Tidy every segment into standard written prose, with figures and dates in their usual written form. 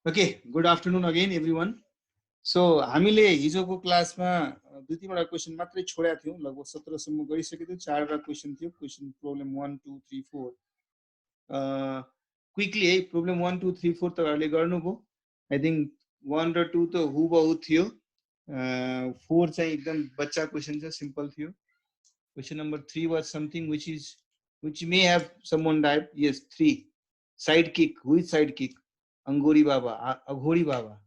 Okay, good afternoon again everyone. So हामीले हिजोको क्लासमा दुई तीनवटा क्वेसन मात्रै छोडेका थियौँ, लगभग 17सम्म गरिसकेको थियो। 4वटा क्वेसन थियो, क्वेसन प्रब्लम 1 2 3 4। क्विकली है, प्रब्लम 1 2 3 4 तपाईँहरूले गर्नुभयो। आई थिङ्क 1 र 2 त हुबहु थियो। 4 चाहिँ एकदम बच्चा क्वेसन छ, सिम्पल थियो। Question number 3 was something which may have someone type. Yes, 3 side kick, who is side kick? अंगोरी बाबा, अघोरी बाबा।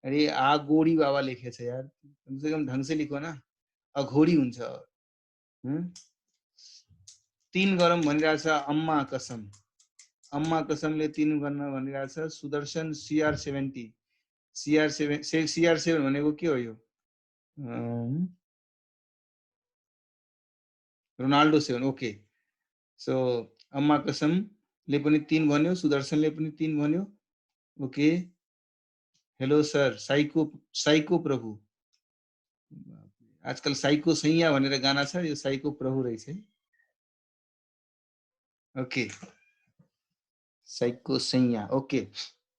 अरे आगोरी बाबा लेखेछ यार, कम से कम ढंग से लिखो ना, अघोरी हुन्छ। 3 गरम भनिरहेछ अम्मा कसम। अम्मा कसमले 3 गर्न भनिरहेछ। सुदर्शन CR70, CR7 भनेको के हो यो? रोनाल्डो 7। ओके, सो अम्मा कसमले पनि 3 भन्यो, सुदर्शनले पनि 3 भन्यो। ओके, हेलो सर, साइको प्रभु। आजकल साइको सैया भनेर गाना छ, यो साइको प्रभु रहेछ है। ओके, साइको सैया। Okay,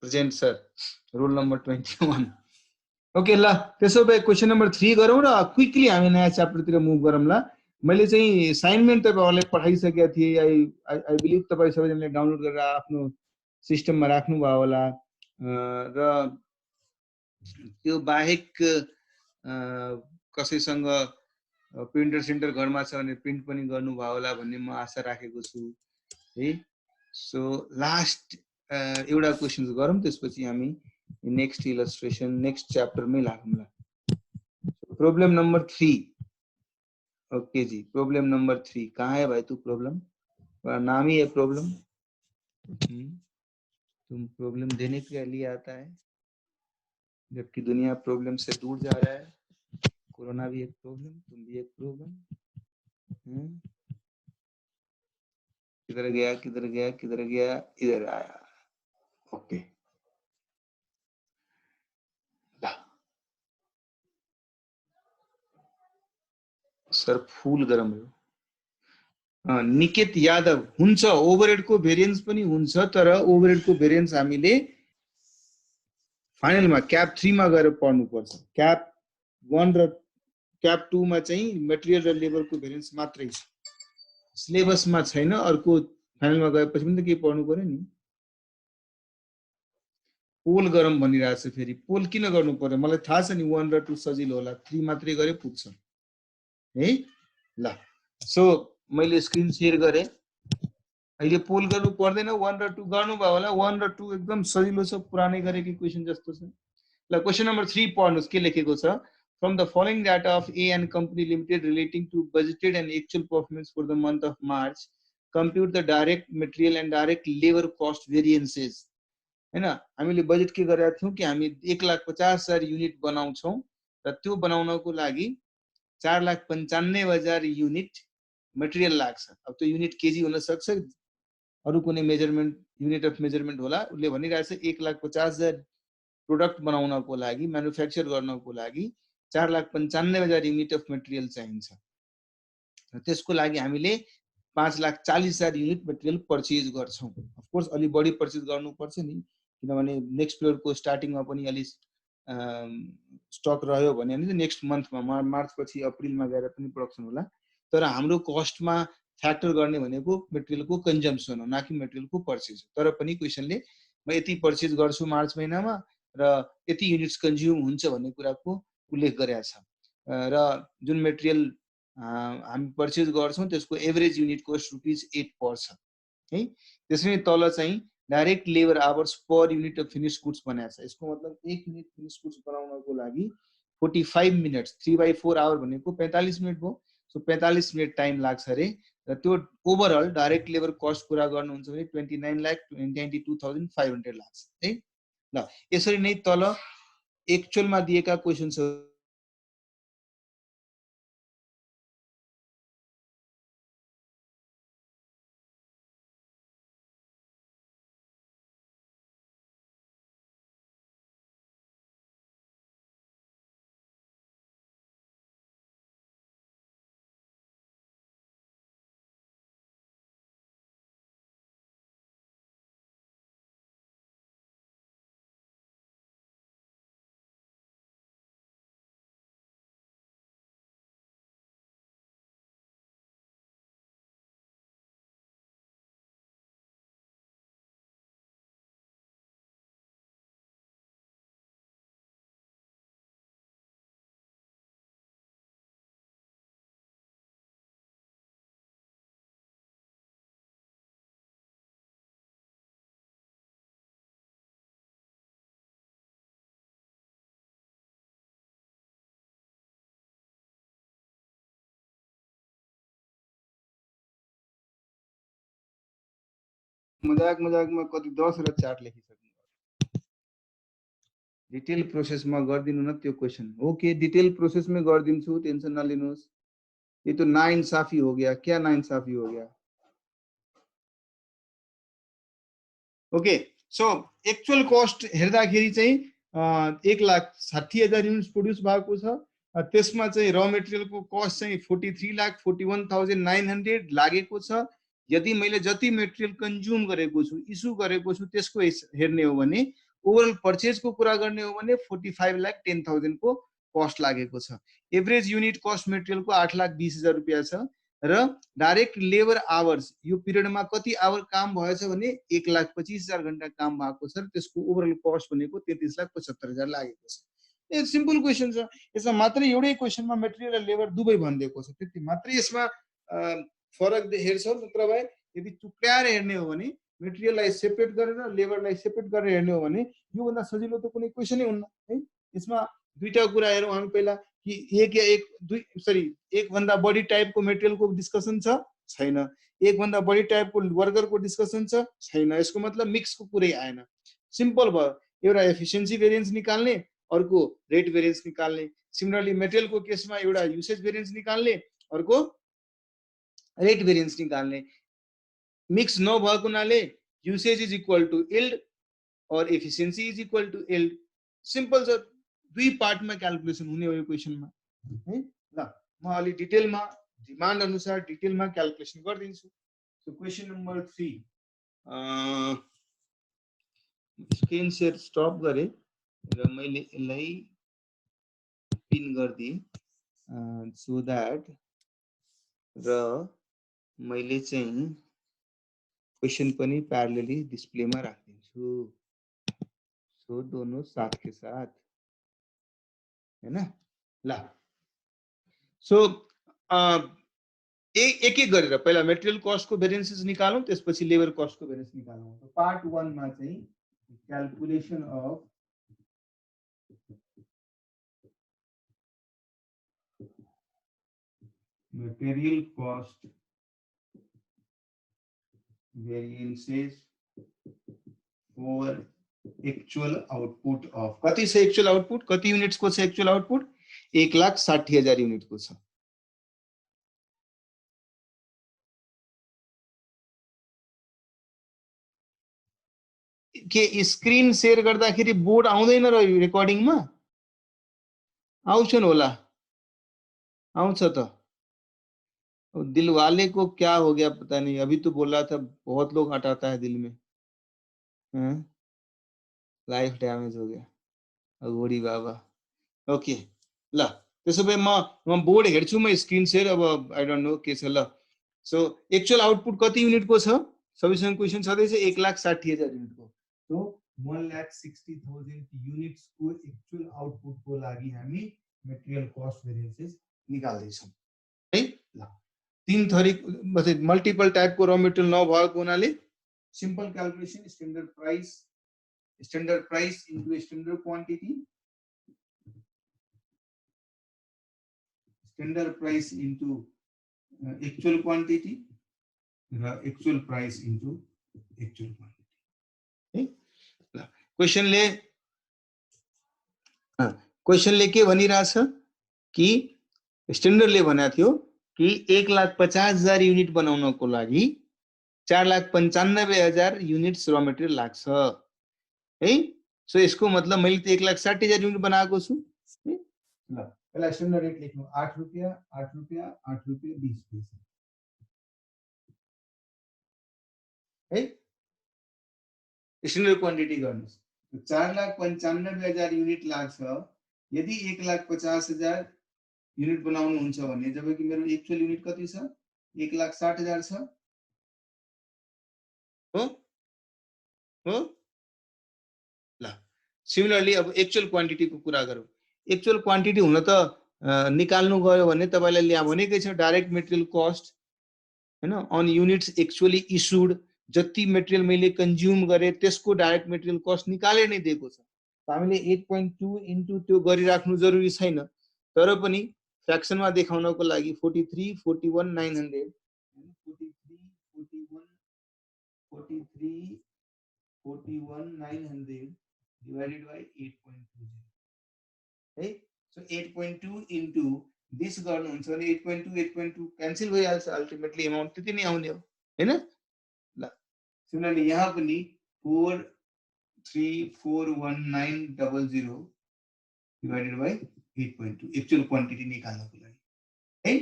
present sir, role number 21। Okay, ल त्यसो भए क्वेसन नम्बर 3 गरौँ र क्विकली हामी नयाँ च्याप्टरतिर मुभ गरौँला। मैले चाहिँ असाइनमेन्ट तपाईँहरूलाई पठाइसकेका थिएँ। आई बिलिभ तपाईँ सबैजनाले डाउनलोड गरेर आफ्नो सिस्टममा राख्नुभयो होला। र त्यो बाहेक कसैसँग प्रिन्टर सेन्टर घरमा छ भने प्रिन्ट पनि गर्नुभयो होला भन्ने म आशा राखेको छु है। सो लास्ट एउटा क्वेसन गरौँ, त्यसपछि हामी नेक्स्ट इलस्ट्रेसन नेक्स्ट च्याप्टरमै लागौँला। Problem number 3। ओके जी, प्रॉब्लम नंबर 3। कहाँ है भाई तू प्रॉब्लम? नाम ही है प्रॉब्लम। तुम प्रॉब्लम देने के लिए आता है, जबकि दुनिया प्रॉब्लम से दूर जा रहा है। कोरोना भी एक प्रॉब्लम, तुम भी एक प्रॉब्लम। किधर गया किधर गया किधर गया, इधर आया। ओके, सर फुल गरम हो। निकेत यादव, हुन्छ ओभरहेडको भेरिएन्स पनि हुन्छ, तर ओभरहेडको भेरिएन्स हामीले फाइनलमा क्याप 3 मा गएर पढ्नुपर्छ। क्याप 1 र क्याप 2 मा चाहिँ मटेरियल र लेबरको भेरिएन्स मात्रै छ, सिलेबसमा छैन। अर्को फाइनलमा गएपछि पनि त के पढ्नु पर्यो नि। पोल गरम भनिरहेछ फेरि। पोल किन गर्नु पर्यो? मलाई थाहा छ नि 1 र 2 सजिलो होला, 3 मात्रै गरे पुग्छ है। ल सो मैले स्क्रिन शेयर गरेँ। अहिले पोल गर्नु पर्दैन, 1 र 2 गर्नुभयो होला। 1 र 2 एकदम सजिलो छ, पुरानै गरेको क्वेसन जस्तो छ। ल क्वेसन नम्बर 3 पढ्नुहोस् के लेखेको छ। From the following data of A and Company Limited relating to budgeted and actual performance for the month of March, compute the direct material and direct labor cost variances. हैन, हामीले budget के गरेका थियौं कि हामी 1,50,000 युनिट बनाउँछौं र त्यो बनाउनको लागि 4,95,000 युनिट मटेरियल लाग्छ। अब त्यो युनिट केजी हुन सक्छ, अरु कुनै मेजरमेन्ट युनिट अफ मेजरमेन्ट होला। उसले भनिरहेछ 1,50,000 प्रोडक्ट बनाउनको लागि, म्यानुफ्याक्चर गर्नको लागि 4,95,000 युनिट अफ मटेरियल चाहिन्छ। त्यसको लागि हामीले 5,40,000 युनिट मटेरियल पर्चेज गर्छौं। अफ कोर्स अलि बढी पर्चेज गर्नुपर्छ नि, किनभने नेक्स्ट पिरियडको स्टार्टिङमा पनि अलि स्टक रह्यो भने नेक्स्ट मन्थमा मार्च पछि अप्रिलमा गएर पनि प्रोडक्सन होला। तर हाम्रो कस्टमा फ्याक्टर गर्ने भनेको मटेरियलको कन्जम्सन हो, न कि मटेरियलको पर्चेज। तर पनि क्वेसनले म यति पर्चेज गर्छु मार्च महिनामा र यति युनिट्स कन्ज्युम हुन्छ भन्ने कुराको उल्लेख गरेको छ। र जुन मटेरियल हामी पर्चेज गर्छौं त्यसको एभरेज युनिट कोस्ट ₹8 पर्छ है। त्यसरी तल चाहिँ direct labour hours per unit of finish goods बनाएको छ। यसको मतलब एक युनिट फिनिश गुड्स बनाउनको लागि 45 मिनट्स, 3/4 आवर भनेको 45 मिनट भयो। सो 45 मिनट टाइम लाग्छ रे। र त्यो ओभरअल डाइरेक्ट लेबर कस्ट पुरा गर्नुहुन्छ भने 29,92,500 लाग्छ है। ल यसरी नै तल एक्चुअलमा दिएका क्वेशन्सहरु मजाकमा कति 10 र चार्ट लेखिसक्नु डिटेल प्रोसेसमा गर्दिनु न त्यो क्वेशन ओके डिटेल प्रोसेस में गर्दिन्छु टेंशन नलिनुहोस् ये तो नाइंसाफी हो गया क्या नाइंसाफी हो गया ओके सो एक्चुअल कस्ट हेर्दाखेरि चाहिँ 1,60,000 युनिट्स प्रोड्युस भएको छ त्यसमा चाहिँ र मेटेरियलको कस्ट चाहिँ 43,41,900 लागेको छ यदि मैले जति मेटेरियल कन्ज्युम गरेको छु इस्यु गरेको छु त्यसको हेर्ने हो भने ओभरअल पर्चेजको कुरा गर्ने हो भने 45,10,000 को कस्ट लागेको छ एभरेज युनिट कस्ट मेटेरियलको 8,20,000 रुपैयाँ छ र डाइरेक्ट लेबर आवर्स यो पिरियडमा कति आवर काम भएछ भने 1,25,000 घण्टा काम भएको छ र त्यसको ओभरअल कस्ट भनेको 33,75,000 लागेको छ यो सिम्पल क्वेशन छ यसमा मात्रै एउटै क्वेशनमा मेटेरियल र लेबर दुवै भनिदिएको छ त्यति मात्रै यसमा फरक हेर्छौँ नत्र भए यदि टुक्राएर हेर्ने हो भने मेटेरियललाई सेपरेट गरेर लेबरलाई सेपरेट गरेर हेर्ने हो भने योभन्दा सजिलो त कुनै क्वेशनै हुन्न है यसमा दुईटा कुरा हेरौँ हामी पहिला कि एक भन्दा बढी टाइपको मेटेरियलको डिस्कसन छ छैन एक भन्दा बढी टाइपको वर्करको डिस्कसन छ छैन यसको मतलब मिक्सको कुरै आएन सिम्पल भयो एउटा एफिसिएन्सी भेरिएन्स निकाल्ने अर्को रेट भेरिएन्स निकाल्ने सिमिलरली मेटेरियलको केसमा एउटा युसेज भेरिएन्स निकाल्ने अर्को रेट भेरिएन्स निकाल्ने मिक्स नभएको हुनाले usage is equal to yield और efficiency is equal to yield simple छ दुई पार्टमा क्याल्कुलेसन हुने हो यो क्वेशनमा है ल म अलि डिटेलमा डिमान्ड अनुसार डिटेलमा क्याल्कुलेसन गर्दिन्छु so question number 3 screen share stop गरे र मैले यसलाई पिन गर्दिए सो दैट र मैले चाहिँ क्वेशन पनि प्यारेलली डिस्प्लेमा राखिदिन्छु सो दोनों साथ के साथ है ना ला सो एक गरेर पहिला मेटेरियल कस्ट को भेरिएन्सेस निकालौं त्यसपछि लेबर कस्ट को भेरिएन्स निकालौं तो पार्ट 1 मा चाहिँ calculation of material cost variances for actual output of कति छ एक्चुअल आउटपुट कति युनिट्स को छ एक्चुअल आउटपुट 1,60,000 युनिट को छ के स्क्रिन शेयर गर्दाखेरि बोर्ड आउँदैन र रेकर्डिङमा आउँछन् होला आउँछ त दिलवाले को क्या हो गया पता नहीं अभी तो बोल रहा था बहुत लोग हटाता है दिल में लाइफ डैमेज हो गया अगोड़ी बाबा ओके ल त्यसो भए म बोर्ड हेर्छु म स्क्रिन शेयर अब आई डोन्ट नो के छ ल सो एक्चुअल आउटपुट कति युनिट को छ सबैसँग क्वेशन छदैछ 1,60,000 युनिट को तो 1,60,000 युनिट्स को एक्चुअल आउटपुट को लागि हामी मेटेरियल कस्ट भेरिएन्सेस निकाल्दै छौं है ल तीन थरी मतलब मल्टिपल टाइप को रॉ मटेरियल नभएको हुनाले simple calculation standard price into standard quantity standard price into actual quantity र actual price into actual quantity है ल क्वेशनले के भनिरहेछ कि स्टैंडर्डले भनेको थियो कि 1,50,000 युनिट बनाउनको लागि 4,95,000 युनिट्स रॉ मटेरियल लाग्छ है सो यसको मतलब मैले त 1,60,000 युनिट बनाएको छु है ल पहिला स्टैंडर्ड रेट लेख्नु 8 रुपैयाँ 8 रुपैयाँ 8 रुपैयाँ 20 पैसा है स्टैंडर्ड क्वान्टिटी गर्नुस् 4,95,000 युनिट लाग्छ यदि 1,50,000 युनिट बनाउनु हुन्छ भने जबकि मेरो एक्चुअल युनिट कति छ 1,60,000 छ हो ल सिमिलरली अब एक्चुअल क्वान्टिटी को कुरा गरौँ एक्चुअल क्वान्टिटी हुन त निकाल्नु गयो भने तपाईलाई यहाँ भनेकै छ डाइरेक्ट मेटेरियल कस्ट हैन अन युनिट्स एक्चुअली इश्यूड जति मेटेरियल मैले कन्ज्युम गरे त्यसको डाइरेक्ट मेटेरियल कस्ट निकालेर नै दिएको छ हामीले 8.2 इन्टु त्यो गरिराख्नु जरुरी छैन तर पनि फ्र्याक्सनमा देखाउनको लागि 43 41 900 43 41 43 41,900 divided by 8.20 है सो 8.2 into this गर्नुहुन्छ भने 8.2 क्यान्सल भइहाल्छ अल्टिमेटली अमाउन्ट त्यति नै आउने हो हैन ल सिमिलरली यहाँ पनि 4341900 divided by 8.2 एक्चुअल क्वान्टिटी निकाल्नको लागि है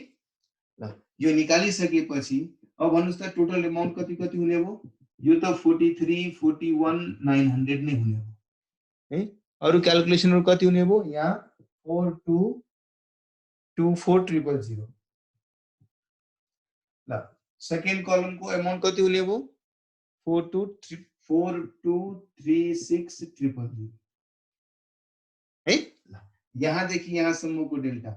ल यो निकालिसकेपछि अब भन्नुस् त टोटल अमाउन्ट कति कति हुने हो यो त 43 41,900 नै हुने हो है अरु क्याल्कुलेसनहरु कति हुने हो यहाँ 4224,000 ल सेकेन्ड कलमको अमाउन्ट कति हुने हो 4236,000 है ल यहाँदेखि यहाँसम्मको डेल्टा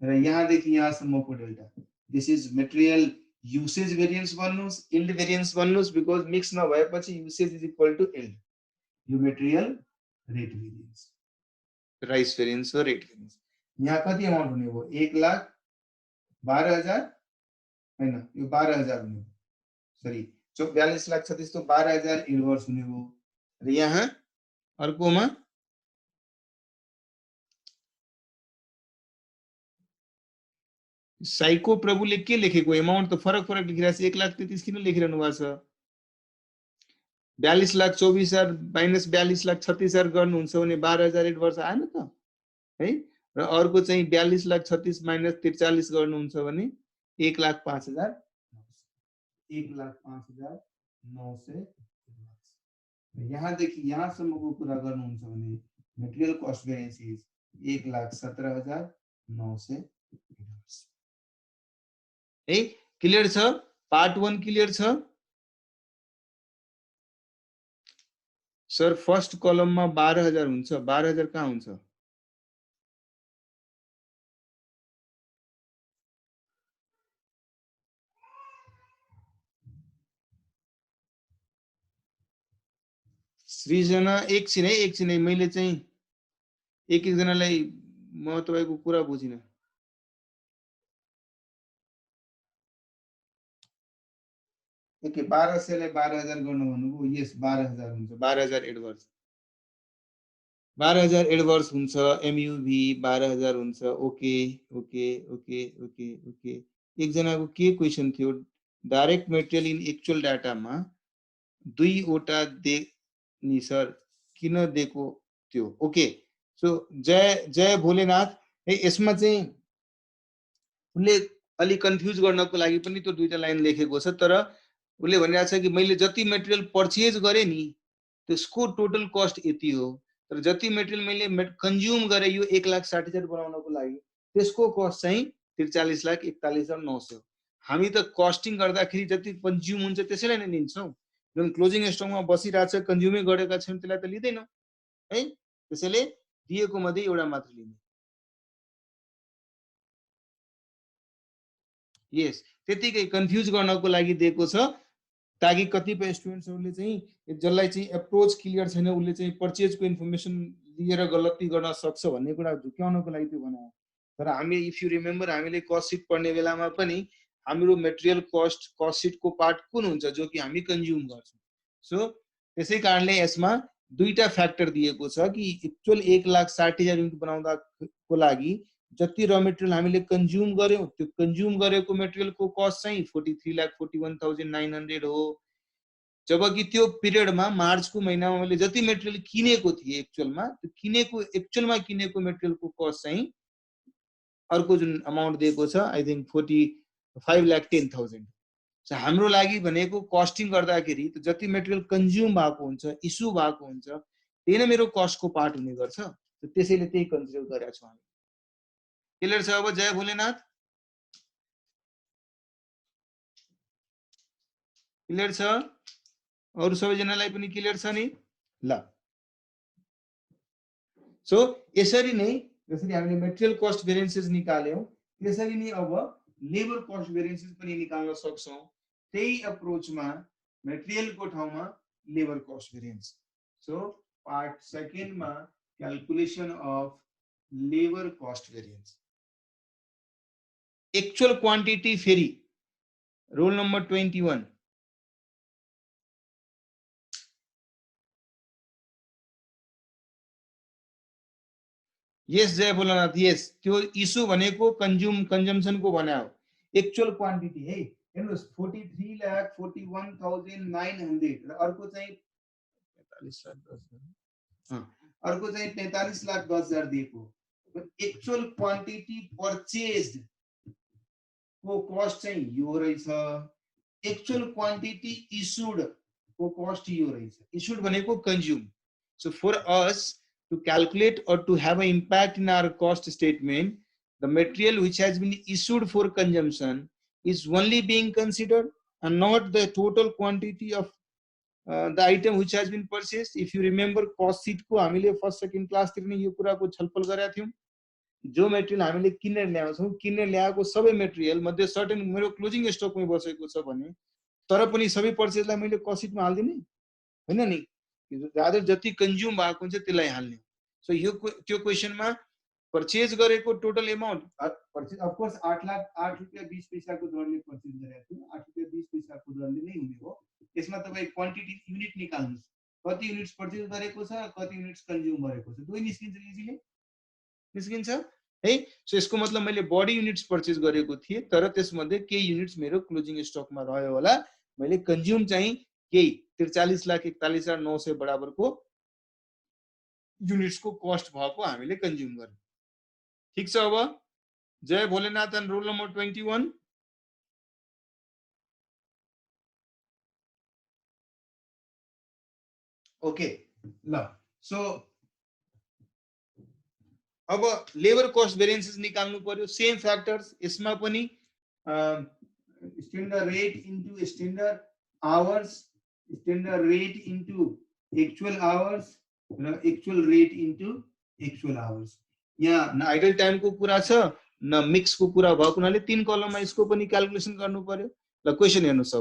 र यहाँदेखि यहाँसम्मको delta this is material usage variance भन्नुस् यील्ड भेरिएन्स भन्नुस् बिकज मिक्स नभएपछि usage is equal to yield यो material rate variance price variance हो रेट भेरिएन्स यहाँ कति अमाउन्ट हुने हो 1,12,000 हैन यो 12,000 हुने हो सरी 42,36,000 तो 12,000 इन्भर्स हुने हो र यहाँ अर्कोमा साइको प्रभुले के लेखेको अमाउन्ट त फरक फरक लेखिरहेछ 1,33,000 किन लेखिरहनु भएको छ 42,24,000 माइनस 42,36,000 गर्नुहुन्छ भने 12,000 इन्भर्स आएन त है र अर्को चाहिँ 42,36,000 माइनस 43 गर्नुहुन्छ भने 1,05,000 1,05,900 यहाँदेखि यहाँसम्मको कुरा गर्नुहुन्छ भने मटेरियल कस्ट भेरिएन्स इज 1,17,900 है क्लियर छ पार्ट 1 क्लियर छ सर फर्स्ट कलममा 12,000 हुन्छ 12,000 कहाँ हुन्छ सृजना एकछिन है मैले चाहिँ एक जनालाई म तपाईको कुरा बुझिन ओके 1200 लाई 12,000 गर्नु भन्नुभयो यस 12,000 हुन्छ 12,000 एडवर्स 12,000 एडवर्स हुन्छ एमयुभी 12,000 हुन्छ okay okay okay okay okay एक जनाको के क्वेशन थियो डाइरेक्ट मटेरियल इन एक्चुअल डाटामा दुईवटा दे नि सर किन दिएको थियो ओके सो जय भोलेनाथ है यसमा चाहिँ उले अलि कन्फ्युज गर्नको लागि पनि त्यो दुईटा लाइन लेखेको छ तर उले भनिरहेको छ कि मैले जति मटेरियल परचेज गरे नि त्यसको टोटल कस्ट यति हो तर जति मटेरियल मैले कन्ज्युम गरे यो 1,60,000 बनाउनको लागि त्यसको कस्ट चाहिँ 43,41,900 हामी त कस्टिङ गर्दाखेरि जति कन्ज्युम हुन्छ त्यसैलाई नै लिन्छौं जुन क्लोजिङ स्टकमा बसिरहेछ कन्ज्युमै गरेका छन् त्यसलाई त लिदैनौं है त्यसैले दिएको मध्ये एउटा मात्र लिने यस त्यतिकै कन्फ्युज गर्नको लागि दिएको छ ताकि कतिपय स्टुडेन्ट्सहरुले चाहिँ जसलाई चाहिँ अप्रोच क्लियर छैन उले चाहिँ परचेजको इन्फर्मेसन लिएर गलती गर्न सक्छ भन्ने कुरा झुक्याउनको लागि त्यो बनायो तर हामी इफ यु रिमेम्बर हामीले कस्ट सिट पढ्ने बेलामा पनि हाम्रो मटेरियल कस्ट सिटको पार्ट कुन हुन्छ जो कि हामी कन्ज्युम गर्छौं सो त्यसै कारणले यसमा दुईटा फ्याक्टर दिएको छ कि एक्चुअल 1,60,000 युनिट बनाउँदाको लागि जति र मटेरियल हामीले कन्ज्युम गर्यौं त्यो कन्ज्युम गरेको मटेरियलको कस्ट चाहिँ 43,41,900 हो जबकि त्यो पिरियडमा मार्चको महिनामा मैले जति मटेरियल किनेको थिए एक्चुअलमा त्यो एक्चुअलमा किनेको मटेरियलको कस्ट चाहिँ अर्को जुन अमाउन्ट दिएको छ आई थिंक 45,10,000 सो हाम्रो लागि भनेको कस्टिङ गर्दाखेरि त जति मटेरियल कन्ज्युम भएको हुन्छ इस्यु भएको हुन्छ त्यही नै मेरो कस्टको पार्ट हुने गर्छ त्यसैले त्यही कन्सिडर गरेका छौं हामी क्लियर छ अब जय भोलेनाथ क्लियर छ अरु सबैजनालाई पनि क्लियर छ नि ल सो यसरी नै जसरी हामीले मटेरियल कस्ट भेरिएन्सेस निकाल्यौं त्यसरी नै अब लेबर कस्ट भेरिएन्सेस पनि निकाल्न सक्छौं त्यही अप्रोचमा मटेरियलको ठाउँमा labour cost variance so part second मा calculation of labour cost variance actual quantity फेरि रोल नम्बर 21 यस जय भोलानाथ, यस त्यो इस्यु भनेको कन्जम्सन को बनायो, एक्चुअल क्वान्टिटी है। हेर्नुहोस् 43,41,900 र अर्को चाहिँ 45,10,000 दिएको। एक्चुअल क्वान्टिटी पर्चेज्ड को कस्ट चाहिँ यो रहेछ, एक्चुअल क्वान्टिटी इस्युड को कस्ट यो रहेछ। इस्युड भनेको consume. So for us to calculate or to have an impact in our cost statement, the material which has been issued for consumption is only being considered and not the total quantity of the item which has been purchased. If you remember cost sheet को हामीले first second क्लासतिर नै यो कुराको छलफल गरेका थियौं। जो material हामीले किनेर ल्याउँछौं, किनेर ल्याएको सबै मेटेरियल मध्ये सर्टेन मेरो क्लोजिङ स्टकमै बसेको छ भने तर पनि सबै पर्चेजलाई मैले कस्ट शीटमा हाल्दिने हैन नि, रादर जति कन्ज्युम भएको हुन्छ त्यसलाई हाल्ने। सो यो त्यो क्वेशनमा पर्चेज गरेको total amount purchase of course 8 रुपैयाँ 20 पैसाको दरले पर्चेज गरेको छु, 8 रुपैयाँ 20 पैसाको दरले नै हुने हो। यसमा तपाई क्वान्टिटी युनिट निकाल्नुस्, कति युनिट्स पर्चेज गरेको छ, कति युनिट्स कन्ज्युम गरेको छ, दुई निस्किन्छ इजिली निस्किन्छ है। सो यसको मतलब मैले बडी युनिट्स पर्चेज गरेको थिए तर त्यसमध्ये केही युनिट्स मेरो क्लोजिङ स्टकमा रह्यो होला, मैले कन्ज्युम चाहिँ केही 43,41,900 बराबरको युनिट्स को कस्ट भएको हामीले कन्ज्युम गर्यौं। ठीक छ। अब जय Bholenath and roll number 21। Okay ल, सो अब लेबर कस्ट भेरिएन्सेस निकाल्नु पर्यो। सेम फ्याक्टर्स यसमा पनि standard rate into standard hours, standard rate into actual hours र actual rate into actual hours. यहाँ न आइडल टाइम को कुरा छ न मिक्स को कुरा भएको हुनाले तीन कलममा यसको पनि क्याल्कुलेसन गर्नु पर्यो। ल क्वेशन हेर्नुस्।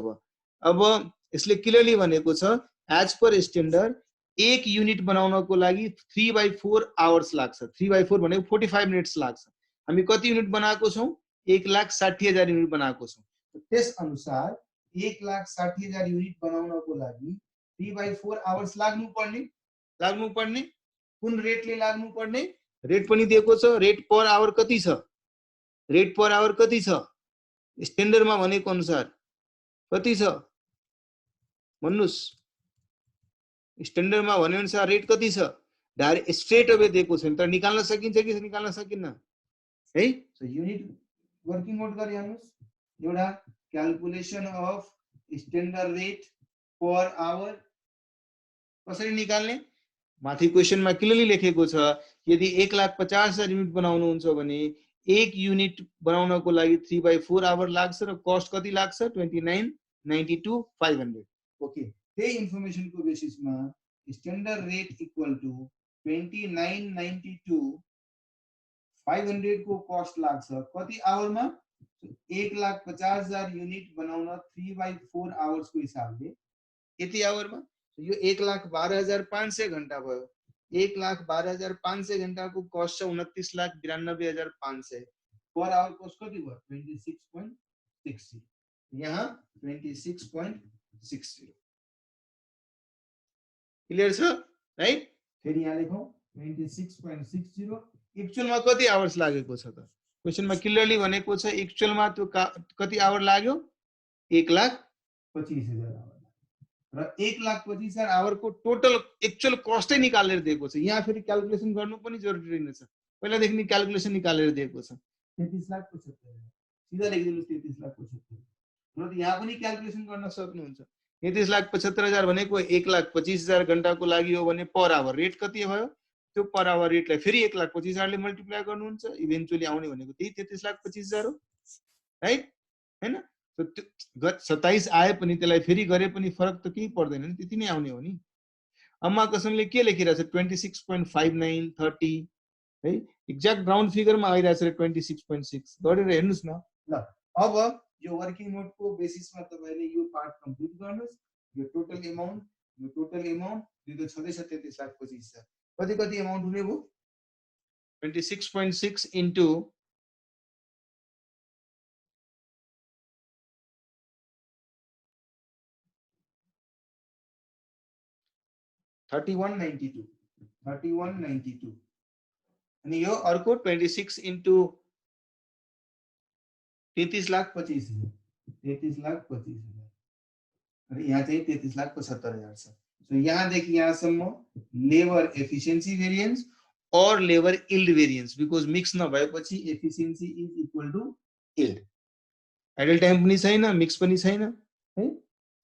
अब यसले क्लियरली भनेको छ एज पर स्ट्यान्डर्ड एक युनिट बनाउनको लागि 3/4 आवर्स लाग्छ। 3/4 भनेको 45 मिनट्स लाग्छ। हामी कति युनिट बनाएको छौं? 1,60,000 युनिट बनाएको छौं। त्यस अनुसार 1,60,000 युनिट बनाउनको लागि 3/4 आवर्स लाग्नु पर्ने। कुन रेटले लाग्नु पर्ने? रेट पनि दिएको छ। रेट पर आवर कति छ? रेट पर आवर कति छ? स्ट्यान्डर्डमा भनेको अनुसार कति छ भन्नुस्? स्ट्यान्डर्डमा भने अनुसार रेट कति छ? डाइरेक्ट स्ट्रेट अवे दिएको छैन तर निकाल्न सकिन्छ कि निकाल्न सकिन्न है। सो युनिट वर्किङ आउट गरे हेर्नुस्। एउटा calculation of standard rate per hour कसरी निकाल्ने? माथि क्वेशनमा क्लियरली लेखेको छ यदि 1,50,000 युनिट बनाउनुहुन्छ भने एक युनिट बनाउनको लागि 3/4 आवर लाग्छ र कस्ट कति लाग्छ? 29,92,500। ओके, त्यही इन्फर्मेसनको बेसिसमा स्ट्यान्डर्ड रेट इक्वल टु 29,92,500 को कस्ट लाग्छ कति आवरमा? 1,50,000 युनिट बनाउन 3/4 आवर्स को हिसाबले यति आवरमा यो 1,12,500 घण्टा भयो। 1,12,500 घण्टा को कस्ट छ 29,92,500। पर आवर कस्ट कति भयो? 26.60। यहाँ 26.60 क्लियर छ राइट। फेरि यहाँ लेखौं 26.60। एक्चुअलमा कति आवर्स लागेको छ त? क्वेशनमा क्लियरली भनेको छ एक्चुअलमा त्यो कति आवर लाग्यो? 1,25,000 आवर र 1,25,000 आवर को टोटल एक्चुअल कस्टै निकालेर दिएको छ। यहाँ फेरि क्याल्कुलेसन गर्नु पनि जरुरी रहेछ, पहिलादेखि नि क्याल्कुलेसन निकालेर दिएको छ। 33,75,000 सिधा लेखिदिनुस् 33,75,000। र यहाँ पनि क्याल्कुलेसन गर्न सक्नुहुन्छ। 33,75,000 भनेको 1,25,000 घण्टाको लागि हो भने पर आवर रेट कति भयो? त्यो पर आवर रेटलाई फेरि 1,25,000 ले मल्टिप्लाई गर्नुहुन्छ, इभेन्चुअली आउने भनेको त्यही 33,25,000 हो राइट हैन। 27 आए पनि त्यसलाई फेरि गरे पनि फरक त केही पर्दैन नि, त्यति नै आउने हो नि। अम्मा कसमले के लेखिरहेछ? 26.59 30 है, एक्ज्याक्ट राउन्ड फिगरमा आइरहेछ 26.6 गरेर हेर्नुस् न। ल अब यो वर्किङ नोटको बेसिसमा तपाईले यो पार्ट कम्प्लिट गर्नुस्। यो टोटल अमाउन्ट यो त छँदैछ 33,25,000। कति अमाउन्ट हुने भयो? 26.6 इन्टु 3192 अनि यो अर्को 26 इन्टु 33,25,000 33,25,000 र यहाँ चाहिँ 33,75,000 छ। सो यहाँदेखि यहाँसम्म लेबर एफिसिएन्सी भेरिएन्स और लेबर इल्ड भेरिएन्स, बिकज मिक्स नभएपछि एफिसिएन्सी इज इक्वल टु इल्ड। आइडल टाइम पनि छैन, मिक्स पनि छैन है।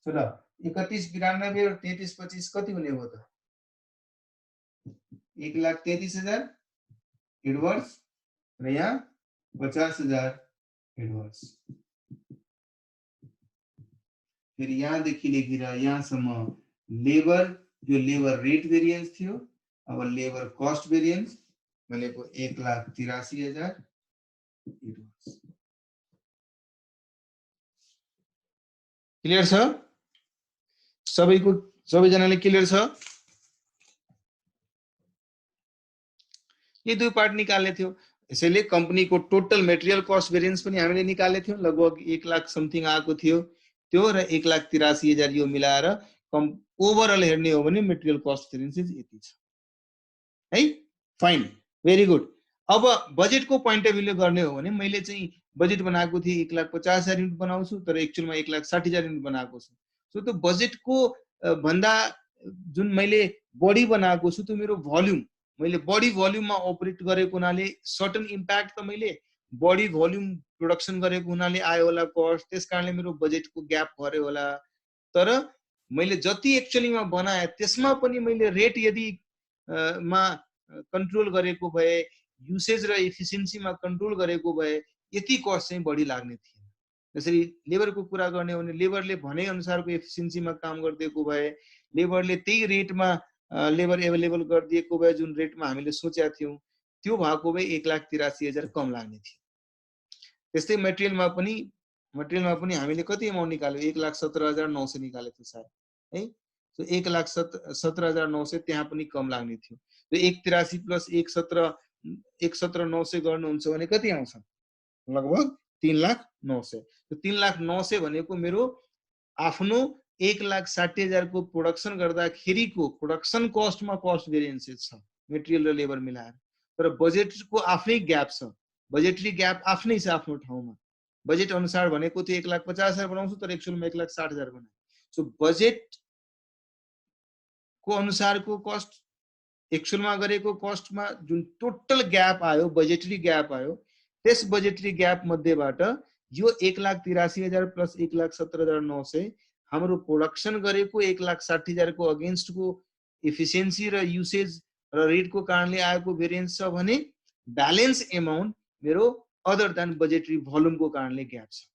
सो ल 31,92 र 33,25 कति हुने हो त? 1,33,000 एडवर्स र यहाँ 50,000 एडवर्स। फिर यहाँदेखि लेखेर यहाँसम्म लेबर, जो लेबर रेट भेरिएन्स थियो, अब लेबर कस्ट भेरिएन्स भनेको 1,83,000 एडवर्स। क्लियर छ सबैको? सबैजनाले क्लियर छ? ये दुई पार्ट निकाल्ने थियो। यसैले कम्पनीको टोटल मेटेरियल कस्ट भेरिएन्स पनि हामीले निकाल्ने थियौं, लगभग 1 लाख समथिङ आएको थियो त्यो, र 1,83,000 यो मिलाएर ओभरअल हेर्ने हो भने मेटेरियल कस्ट भेरिएन्स यति छ है। Fine, very good. अब बजेटको पोइन्ट अफ भ्यूले गर्ने हो भने मैले चाहिँ बजेट बनाएको थिएँ 1,50,000 युनिट बनाउँछु, तर एक्चुअलमा 1,60,000 युनिट बनाएको छु। सो त्यो बजेटको भन्दा जुन मैले बढी बनाएको छु त्यो मेरो भोल्युम, मैले बढी भोल्युममा अपरेट गरेको हुनाले सर्टन इम्प्याक्ट त मैले बढी भोल्युम प्रोडक्सन गरेको हुनाले आयो होला कस्ट, त्यस कारणले मेरो बजेटको ग्याप भर्यो होला। तर मैले जति एक्चुअलीमा बनाए त्यसमा पनि मैले रेट यदि मा कन्ट्रोल गरेको भए, युसेज र एफिसिएन्सीमा कन्ट्रोल गरेको भए यति कस्ट चाहिँ बढी लाग्ने थिएन। जसरी लेबरको कुरा गर्ने हो भने लेबरले भने अनुसारको एफिसिएन्सीमा काम गरिदिएको भए, लेबरले त्यही रेटमा लेबर एभाइलेबल गरिदिएको भए जुन रेटमा हामीले सोचेका थियौँ त्यो भएको भए 1,83,000 कम लाग्ने थियो। त्यस्तै मेटेरियलमा पनि हामीले कति अमाउन्ट निकाल्यो? 1,17,900 निकालेको थियो सायद है। सो 1,17,900 त्यहाँ पनि कम लाग्ने थियो। र 1,83 प्लस 1,17,900 गर्नुहुन्छ भने कति आउँछ? लगभग 3,09,000। 3,09,000 भनेको मेरो आफ्नो 1,60,000 को प्रोडक्सन गर्दाखेरिको प्रोडक्सन कस्टमा कस्ट भेरिएन्सेस छ मेटेरियल र लेबर मिलाएर। तर बजेटको आफ्नै ग्याप छ, बजेटरी ग्याप आफ्नै छ आफ्नो ठाउँमा। बजेट अनुसार भनेको थियो 1,50,000 बनाउँछु, तर एक्चुअलमा 1,60,000 बनाए। सो बजेट को अनुसारको कस्ट एक्चुअलमा गरेको कस्टमा जुन टोटल ग्याप आयो, बजेटरी ग्याप आयो, त्यस बजेटरी ग्याप मध्येबाट यो 1,83,000 प्लस 1,17,900 हाम्रो प्रोडक्सन गरेको 1,60,000 को अगेन्स्ट को एफिसिएन्सी र युसेज र रेटको कारणले आएको भेरिएन्स छ भने ब्यालेन्स एमाउन्ट मेरो अदर देन बजेटरी भोल्युमको कारणले ग्याप छ